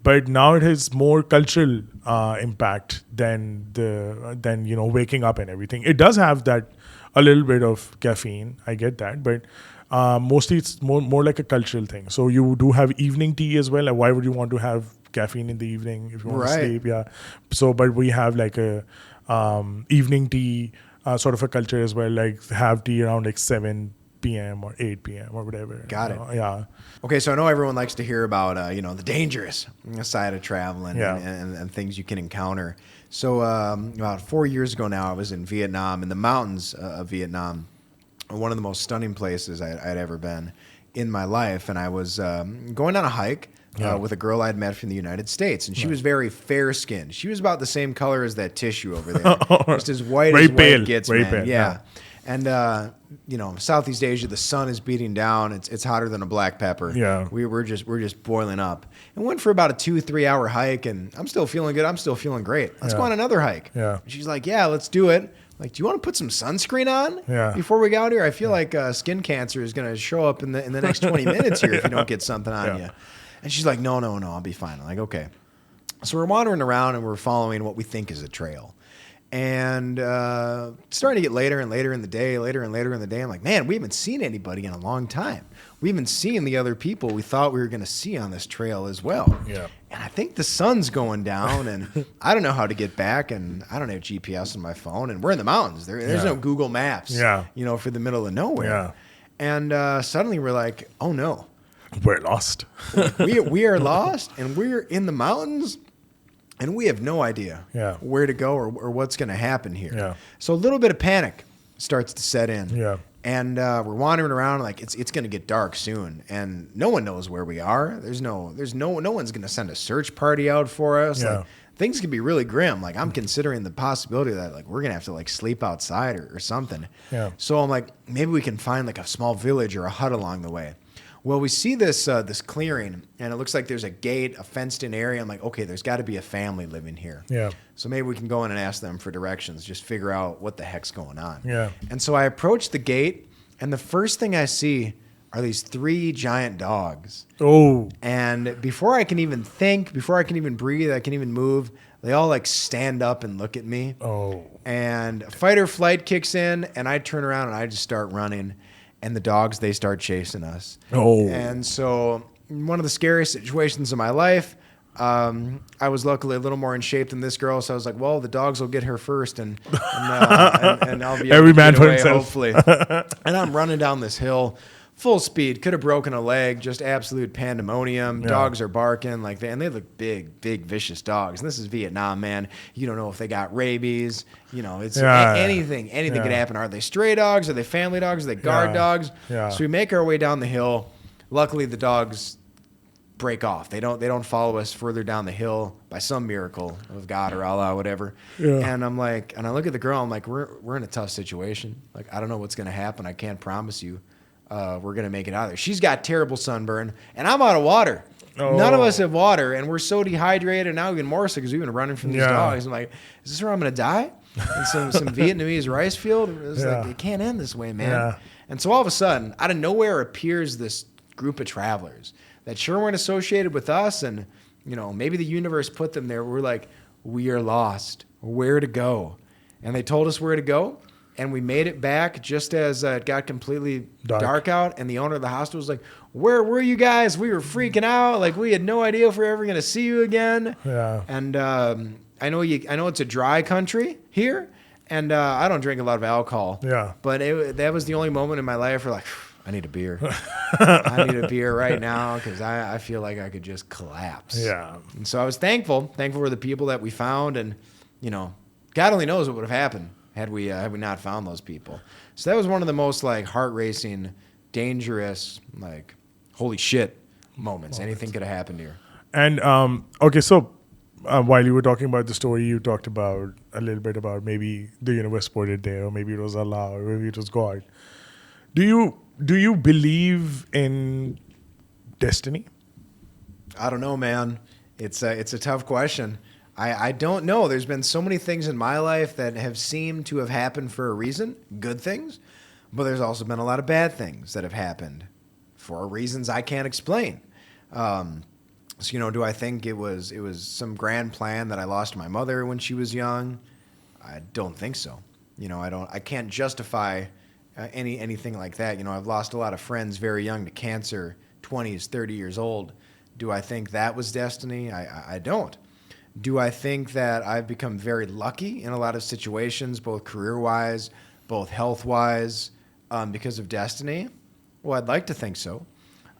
but now it has more cultural impact than waking up and everything. It does have that a little bit of caffeine, I get that, but mostly it's more like a cultural thing. So you do have evening tea as well. Like, why would you want to have caffeine in the evening if you want to sleep? Yeah. So, but we have like a evening tea sort of a culture as well. Like, have tea around like 7 p.m. or 8 p.m. or whatever. Got it. Yeah. Okay, so I know everyone likes to hear about the dangerous side of traveling Yeah. and things you can encounter. So about 4 years ago now, I was in Vietnam, in the mountains of Vietnam, one of the most stunning places I'd ever been in my life. And I was going on a hike with a girl I'd met from the United States, and she was very fair-skinned. She was about the same color as that tissue over there, just as white Very as pale, white gets, very man. pale, Yeah. And Southeast Asia, the sun is beating down. It's hotter than a black pepper. Yeah. We're just boiling up. And went for about a 2-3 hour hike, and I'm still feeling good. I'm still feeling great. Let's go on another hike. Yeah. And she's like, yeah, let's do it. Like, do you want to put some sunscreen on before we go out here? I feel like skin cancer is going to show up in the next 20 minutes here if you don't get something on you. And she's like, no, I'll be fine. I'm like, okay. So we're wandering around and we're following what we think is a trail. And starting to get later and later in the day. I'm like, man, we haven't seen anybody in a long time. We haven't seen the other people we thought we were going to see on this trail as well. Yeah. And I think the sun's going down, and I don't know how to get back, and I don't have GPS on my phone, and we're in the mountains. There's no Google Maps, for the middle of nowhere. Yeah. And suddenly we're like, oh no, we're lost. we are lost, and we're in the mountains. And we have no idea where to go or what's going to happen here. Yeah. So a little bit of panic starts to set in. Yeah. And we're wandering around like it's going to get dark soon, and no one knows where we are. No one's going to send a search party out for us. Yeah. Like, things can be really grim. Like, I'm considering the possibility that like we're going to have to like sleep outside or something. Yeah. So I'm like, maybe we can find like a small village or a hut along the way. Well, we see this clearing, and it looks like there's a gate, a fenced-in area. I'm like, okay, there's got to be a family living here. Yeah. So maybe we can go in and ask them for directions, just figure out what the heck's going on. Yeah. And so I approach the gate, and the first thing I see are these 3 giant dogs. Oh. And before I can even think, before I can even breathe, I can even move, they all like stand up and look at me. Oh. And fight or flight kicks in, and I turn around and I just start running. And the dogs, they start chasing us. Oh. And so one of the scariest situations of my life, I was luckily a little more in shape than this girl. So I was like, well, the dogs will get her first, and I'll be able Every to man get for away, himself. hopefully. And I'm running down this hill, full speed. Could have broken a leg. Just absolute pandemonium. Yeah. Dogs are barking and they look big, vicious dogs. And this is Vietnam, man. You don't know if they got rabies. It's anything could happen. Are they stray dogs? Are they family dogs? Are they guard dogs? Yeah. So we make our way down the hill. Luckily, the dogs break off. They don't follow us further down the hill by some miracle of God or Allah, whatever. Yeah. And I'm like, and I look at the girl, I'm like, we're in a tough situation. Like, I don't know what's gonna happen. I can't promise you we're gonna make it out of there. She's got terrible sunburn, and I'm out of water. Oh. None of us have water, and we're so dehydrated now, even more so because we've been running from these dogs. I'm like, is this where I'm gonna die? In some Vietnamese rice field? It's like, it can't end this way, man. Yeah. And so all of a sudden, out of nowhere appears this group of travelers that sure weren't associated with us, and maybe the universe put them there. We're like, we are lost. Where to go? And they told us where to go, and we made it back just as it got completely dark out. And the owner of the hostel was like, "Where were you guys? We were freaking out. Like, we had no idea if we were ever going to see you again." Yeah. And I know it's a dry country here, and I don't drink a lot of alcohol. Yeah. But that was the only moment in my life where like, I need a beer. I need a beer right now because I feel like I could just collapse. Yeah. And so I was thankful for the people that we found, and God only knows what would have happened had we not found those people. So that was one of the most like heart racing, dangerous, like holy shit moments. Anything could have happened here. And okay, so while you were talking about the story, you talked about a little bit about maybe the universe put it there, or maybe it was Allah, or maybe it was God. Do you believe in destiny? I don't know, man. It's a tough question. I don't know. There's been so many things in my life that have seemed to have happened for a reason, good things, but there's also been a lot of bad things that have happened for reasons I can't explain. So, do I think it was some grand plan that I lost my mother when she was young? I don't think so. I can't justify anything like that. I've lost a lot of friends very young to cancer, 20s, 30 years old. Do I think that was destiny? I don't. Do I think that I've become very lucky in a lot of situations, both career-wise, both health-wise, because of destiny? Well, I'd like to think so.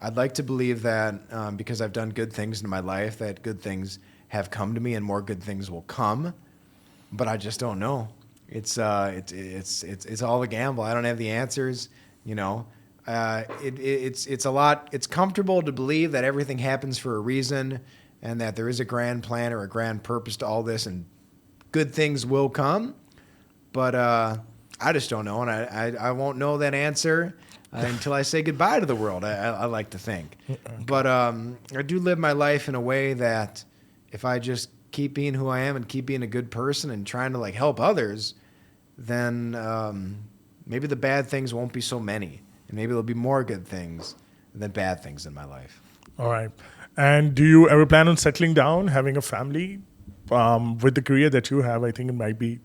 I'd like to believe that because I've done good things in my life, that good things have come to me and more good things will come. But I just don't know. It's all a gamble. I don't have the answers. It's a lot. It's comfortable to believe that everything happens for a reason, and that there is a grand plan or a grand purpose to all this, and good things will come. But I just don't know, and I won't know that answer until I say goodbye to the world. I like to think. But I do live my life in a way that if I just keep being who I am and keep being a good person and trying to like help others, then maybe the bad things won't be so many, and maybe there'll be more good things than bad things in my life. All right. And do you ever plan on settling down, having a family? With the career that you have, I think it might be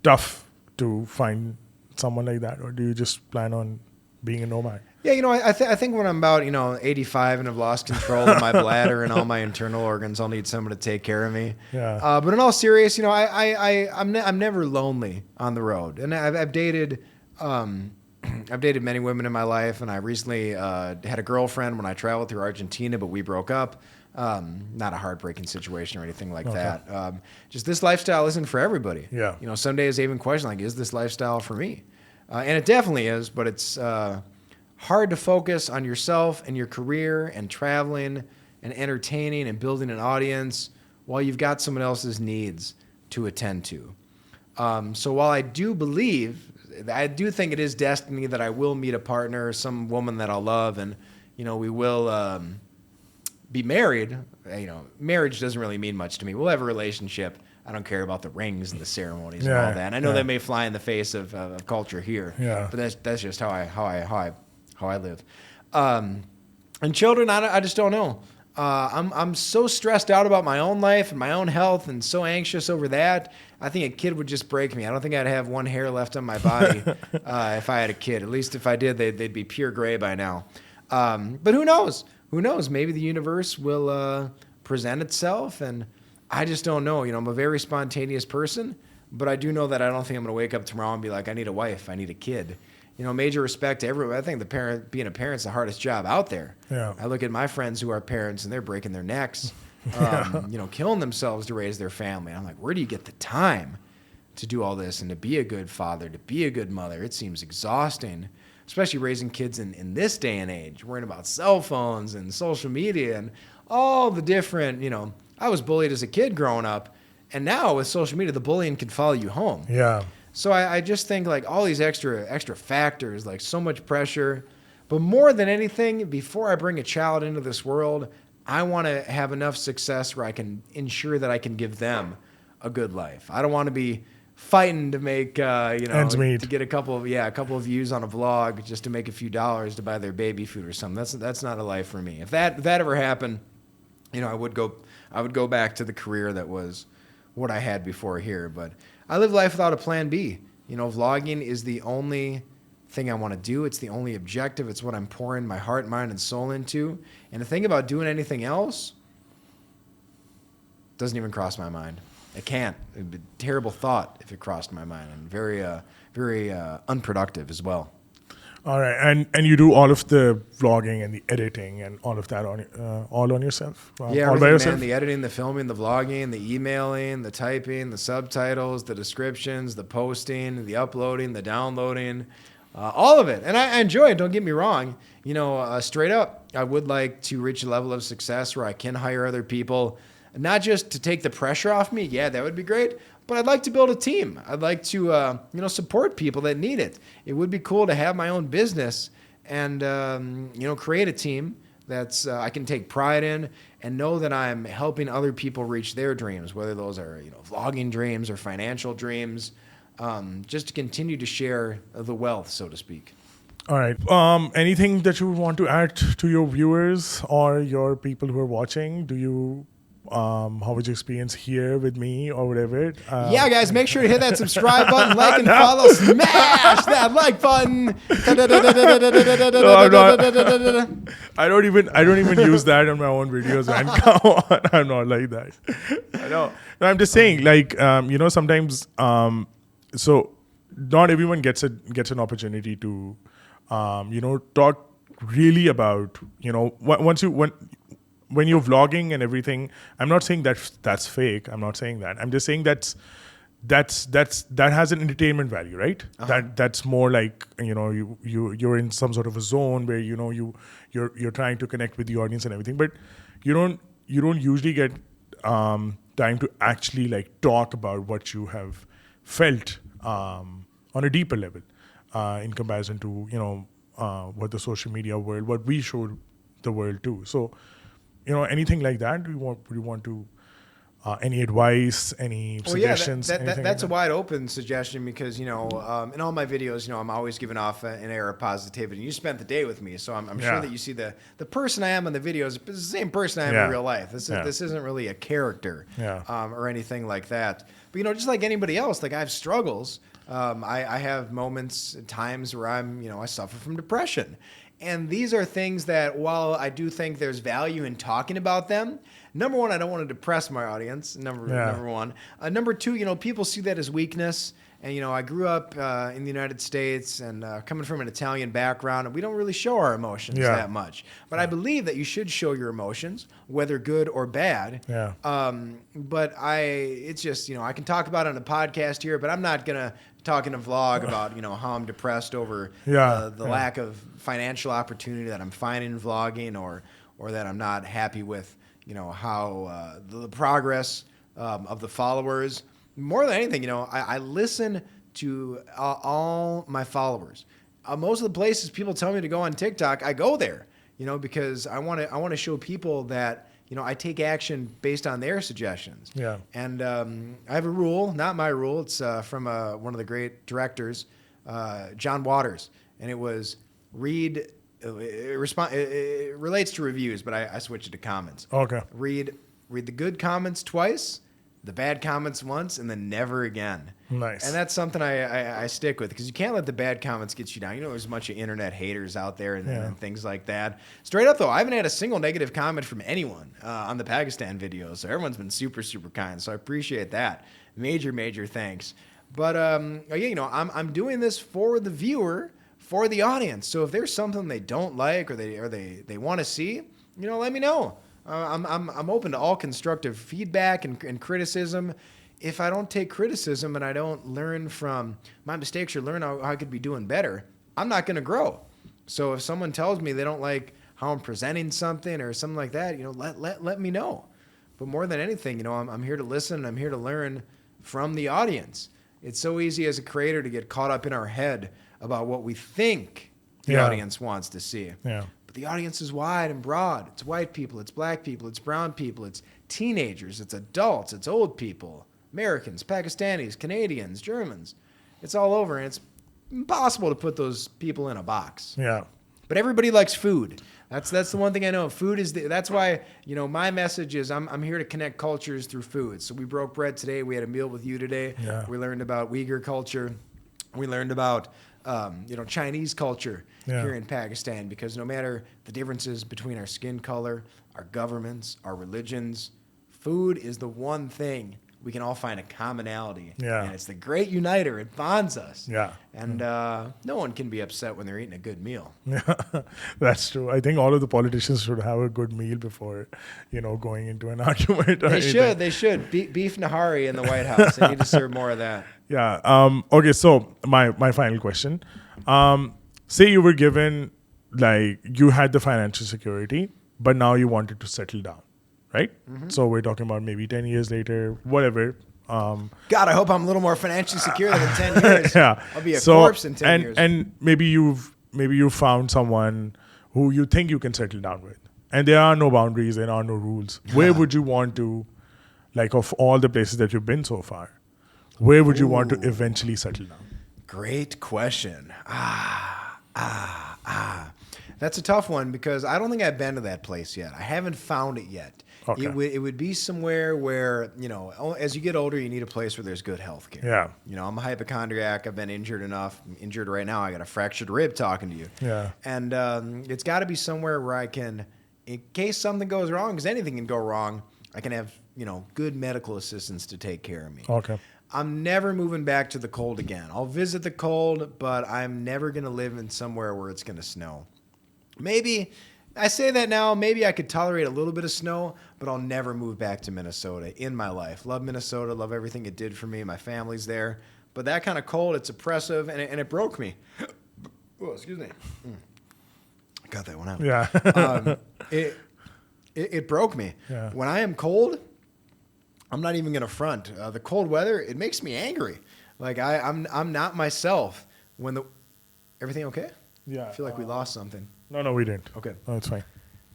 tough to find someone like that. Or do you just plan on being a nomad? Yeah, I think when I'm about 85 and have lost control of my bladder and all my internal organs, I'll need someone to take care of me. Yeah. But in all serious, I'm never lonely on the road, and I've dated. I've dated many women in my life, and I recently had a girlfriend when I traveled through Argentina, but we broke up. Not a heartbreaking situation or anything like that. Just this lifestyle isn't for everybody. Yeah. Some days I even question, like, is this lifestyle for me? And it definitely is, but it's hard to focus on yourself and your career and traveling and entertaining and building an audience while you've got someone else's needs to attend to. So while I do think it is destiny that I will meet a partner, some woman that I'll love, and we will be married. Marriage doesn't really mean much to me. We'll have a relationship. I don't care about the rings and the ceremonies and all that. And I know that may fly in the face of culture here, but that's just how I live. And children, I just don't know. I'm so stressed out about my own life and my own health, and so anxious over that. I think a kid would just break me. I don't think I'd have one hair left on my body if I had a kid. At least if I did, they'd be pure gray by now. But who knows? Who knows? Maybe the universe will present itself, and I just don't know. I'm a very spontaneous person, but I do know that I don't think I'm going to wake up tomorrow and be like, I need a wife, I need a kid. Major respect to everyone. I think being a parent's the hardest job out there. Yeah. I look at my friends who are parents, and they're breaking their necks, killing themselves to raise their family. I'm like, where do you get the time to do all this and to be a good father, to be a good mother? It seems exhausting, especially raising kids in this day and age, worrying about cell phones and social media and all the different, I was bullied as a kid growing up, and now with social media, the bullying can follow you home. Yeah. So I just think like all these extra factors, like so much pressure. But more than anything, before I bring a child into this world, I want to have enough success where I can ensure that I can give them a good life. I don't want to be fighting to make, Ends meet. to get a couple of views on a vlog just to make a few dollars to buy their baby food or something. That's not a life for me. If that ever happened, I would go back to the career that was what I had before here. But I live life without a plan B. Vlogging is the only thing I want to do. It's the only objective. It's what I'm pouring my heart, mind, and soul into. And to think about doing anything else doesn't even cross my mind. It can't. It'd be a terrible thought if it crossed my mind, and very unproductive as well. All right, and you do all of the vlogging and the editing and all of that all on yourself? Yeah, all by yourself? man. The editing, the filming, the vlogging, the emailing, the typing, the subtitles, the descriptions, the posting, the uploading, the downloading, all of it. And I enjoy it. Don't get me wrong. Straight up, I would like to reach a level of success where I can hire other people, not just to take the pressure off me. Yeah, that would be great. But I'd like to build a team. I'd like to, support people that need it. It would be cool to have my own business and, create a team that's I can take pride in and know that I'm helping other people reach their dreams, whether those are, vlogging dreams or financial dreams, just to continue to share the wealth, so to speak. All right. Anything that you would want to add to your viewers or your people who are watching? Do you... how was your experience here with me or whatever? Yeah, guys, make sure to hit that subscribe button, like and follow, smash that like button. I don't even use that on my own videos, man. Come on, I'm not like that. I know. No, I'm just saying, sometimes, so not everyone gets an opportunity to, talk really about, when you're vlogging and everything. I'm not saying that's fake. I'm not saying that. I'm just saying that has an entertainment value, right? Uh-huh. That's more like you're in some sort of a zone where you're trying to connect with the audience and everything, but you don't usually get time to actually like talk about what you have felt on a deeper level in comparison to what the social media world, what we showed the world too. So. Anything like that? Do you want to any advice, any suggestions? That's a wide open suggestion because in all my videos, I'm always giving off an air of positivity. You spent the day with me, so I'm sure that you see the person I am on the videos is the same person I am in real life. This isn't really a character or anything like that. But just like anybody else, like I have struggles. I have moments, times where I suffer from depression. And these are things that, while I do think there's value in talking about them, number one, I don't want to depress my audience, number one. Number two, people see that as weakness. And, I grew up in the United States and coming from an Italian background, and we don't really show our emotions that much. But I believe that you should show your emotions, whether good or bad. Yeah. But it's just, I can talk about it on a podcast here, but I'm not going to talk in a vlog about, how I'm depressed over the lack of financial opportunity that I'm finding in vlogging or that I'm not happy with, how the progress of the followers. More than anything, I listen to all my followers. Most of the places people tell me to go on TikTok, I go there, because I want to show people that, I take action based on their suggestions. Yeah. And I have a rule, not my rule. It's from one of the great directors, John Waters, and it was read. It relates to reviews, but I switched it to comments. Okay. Read the good comments twice, the bad comments once, and then never again. Nice. And that's something I stick with, because you can't let the bad comments get you down. There's a bunch of internet haters out there and things like that. Straight up, though, I haven't had a single negative comment from anyone on the Pakistan videos. So everyone's been super, super kind. So I appreciate that. Major thanks. But, I'm doing this for the viewer, for the audience. So if there's something they don't like or they want to see, let me know. I'm open to all constructive feedback and criticism. If I don't take criticism and I don't learn from my mistakes or learn how I could be doing better, I'm not going to grow. So if someone tells me they don't like how how I'm presenting something or something like that, let me know. But more than anything, I'm here to listen. I'm here to learn from the audience. It's so easy as a creator to get caught up in our head about what we think the audience wants to see. Yeah. But the audience is wide and broad. It's white people, it's black people, it's brown people, it's teenagers, it's adults, it's old people, Americans, Pakistanis, Canadians, Germans. It's all over, and it's impossible to put those people in a box. Yeah. But everybody likes food. That's the one thing I know. Food is that's why, my message is I'm here to connect cultures through food. So we broke bread today. We had a meal with you today. Yeah. We learned about Uyghur culture. We learned about Chinese culture here in Pakistan, because no matter the differences between our skin color, our governments, our religions, food is the one thing we can all find a commonality. Yeah. And it's the great uniter. It bonds us. Yeah. And no one can be upset when they're eating a good meal. Yeah, that's true. I think all of the politicians should have a good meal before, going into an argument. They should. Beef Nahari in the White House. They need to serve more of that. Yeah. Okay. So my final question. Say you were given, you had the financial security, but now you wanted to settle down, right? Mm-hmm. So we're talking about maybe 10 years later, whatever. God, I hope I'm a little more financially secure than in 10 years. Yeah. I'll be a corpse in 10 years. And maybe you found someone who you think you can settle down with, and there are no boundaries, there are no rules. Where would you want to, of all the places that you've been so far, where would you want to eventually settle down? Great question. That's a tough one, because I don't think I've been to that place yet. I haven't found it yet. Okay. It would be somewhere where, as you get older, you need a place where there's good health care. Yeah. I'm a hypochondriac. I've been injured enough. I'm injured right now. I got a fractured rib talking to you. Yeah. And it's got to be somewhere where I can, in case something goes wrong, because anything can go wrong, I can have, good medical assistance to take care of me. Okay. I'm never moving back to the cold again. I'll visit the cold, but I'm never going to live in somewhere where it's going to snow. Maybe, I say that now, maybe I could tolerate a little bit of snow, but I'll never move back to Minnesota in my life. Love Minnesota, love everything it did for me. My family's there. But that kind of cold, it's oppressive, and it broke me. Oh, excuse me. I got that one out. Yeah. It broke me. Yeah. When I am cold, I'm not even going to front. The cold weather, it makes me angry. I'm not myself. Everything okay? Yeah. I feel like we lost something. No, we didn't. Okay. No, it's fine.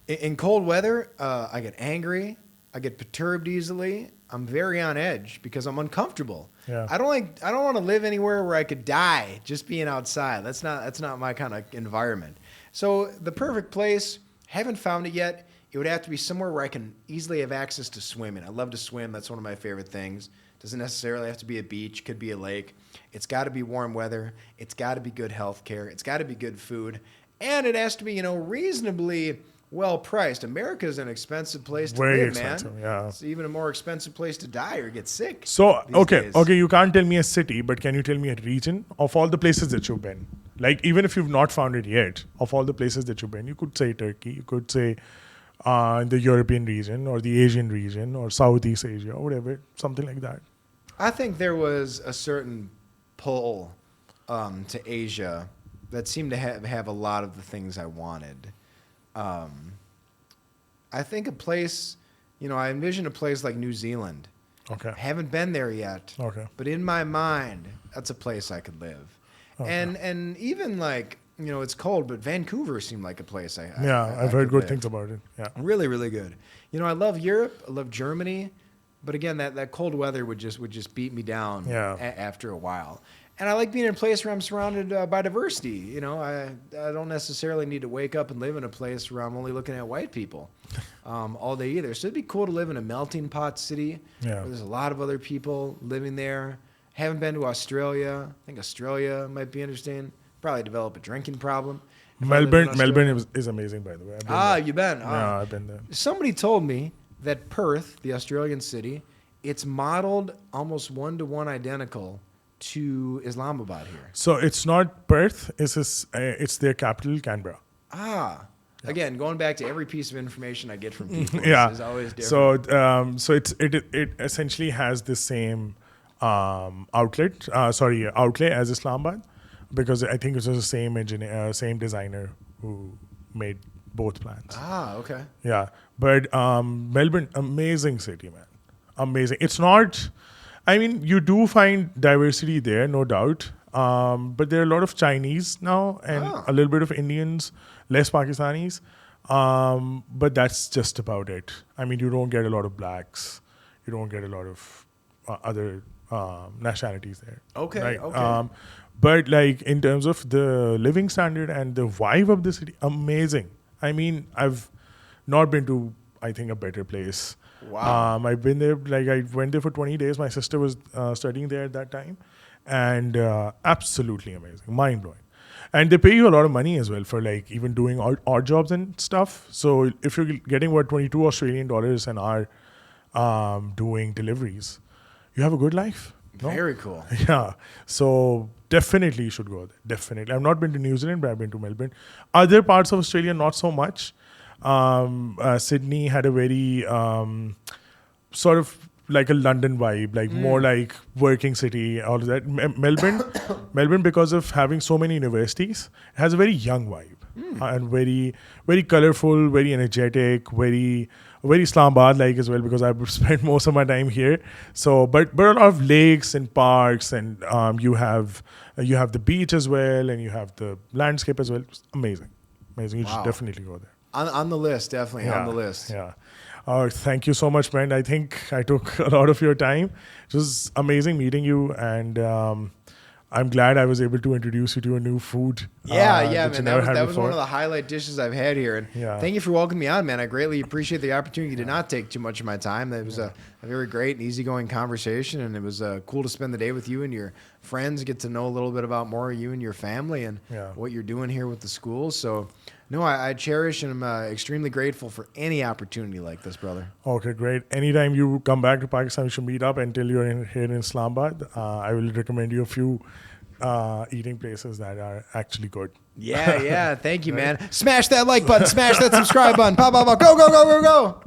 In cold weather, I get angry. I get perturbed easily. I'm very on edge because I'm uncomfortable. Yeah. I don't want to live anywhere where I could die just being outside. That's not my kind of environment. So the perfect place, haven't found it yet. It would have to be somewhere where I can easily have access to swimming. I love to swim. That's one of my favorite things. Doesn't necessarily have to be a beach. Could be a lake. It's got to be warm weather. It's got to be good health care. It's got to be good food. And it has to be, reasonably well priced. America is an expensive place to Very live, expensive, man. yeah. It's even a more expensive place to die or get sick. So, these okay, days. you can't tell me a city, but can you tell me a region of all the places that you've been? Even if you've not found it yet, of all the places that you've been, you could say Turkey, you could say the European region or the Asian region or Southeast Asia or whatever, something like that. I think there was a certain pull to Asia that seemed to have a lot of the things I wanted. I think a place, I envision a place like New Zealand. Okay. I haven't been there yet. Okay. But in my mind, that's a place I could live. Okay. And even it's cold, but Vancouver seemed like a place I've heard good things about it. Yeah. Really, really good. I love Europe. I love Germany. But again, that cold weather would just beat me down after a while. And I like being in a place where I'm surrounded by diversity. I don't necessarily need to wake up and live in a place where I'm only looking at white people all day either. So it'd be cool to live in a melting pot city where there's a lot of other people living there. Haven't been to Australia. I think Australia might be interesting. Probably develop a drinking problem. Melbourne is amazing, by the way. You've been? Yeah, I've been there. Somebody told me that Perth, the Australian city, it's modeled almost 1-to-1 identical to Islamabad here. So it's not Perth, it's their capital, Canberra. Again, going back to every piece of information I get from people is always different. So it essentially has the same outlay as Islamabad, because I think it was the same engineer, same designer who made both plans. Ah, okay. Yeah, but Melbourne, amazing city, man. Amazing. It's not. I mean, you do find diversity there, no doubt. But there are a lot of Chinese now and a little bit of Indians, less Pakistanis. But that's just about it. I mean, you don't get a lot of blacks. You don't get a lot of other nationalities there. Okay, Right? okay. But like in terms of the living standard and the vibe of the city, amazing. I mean, I've not been to, I think, a better place. Wow. I've been there, like I went there for 20 days. My sister was studying there at that time. And absolutely amazing, mind blowing. And they pay you a lot of money as well for like even doing odd jobs and stuff. So if you're getting what, 22 Australian dollars an hour doing deliveries, you have a good life. No? Very cool. Yeah. So definitely you should go there. Definitely. I've not been to New Zealand, but I've been to Melbourne. Other parts of Australia, not so much. Sydney had a very sort of like a London vibe, like more like working city, all of that. Melbourne, because of having so many universities, has a very young vibe and very, very colorful, very energetic, very Islamabad-like as well, because I've spent most of my time here. So, but a lot of lakes and parks, and you have the beach as well, and you have the landscape as well. It's amazing. You should definitely go there. On the list, definitely on the list. Yeah. Thank you so much, Brent. I think I took a lot of your time. It was amazing meeting you, and I'm glad I was able to introduce you to a new food. Yeah, that man. That was one of the highlight dishes I've had here. And thank you for welcoming me on, man. I greatly appreciate the opportunity to not take too much of my time. It was a very great and easygoing conversation, and it was cool to spend the day with you and your friends, get to know a little bit about more of you and your family and what you're doing here with the school. So, no, I cherish and I'm extremely grateful for any opportunity like this, brother. Okay, great. Anytime you come back to Pakistan, we should meet up. Until you're here in Islamabad, I will recommend you a few eating places that are actually good. Yeah. Thank you, man. Smash that like button. Smash that subscribe button. Pop. Go.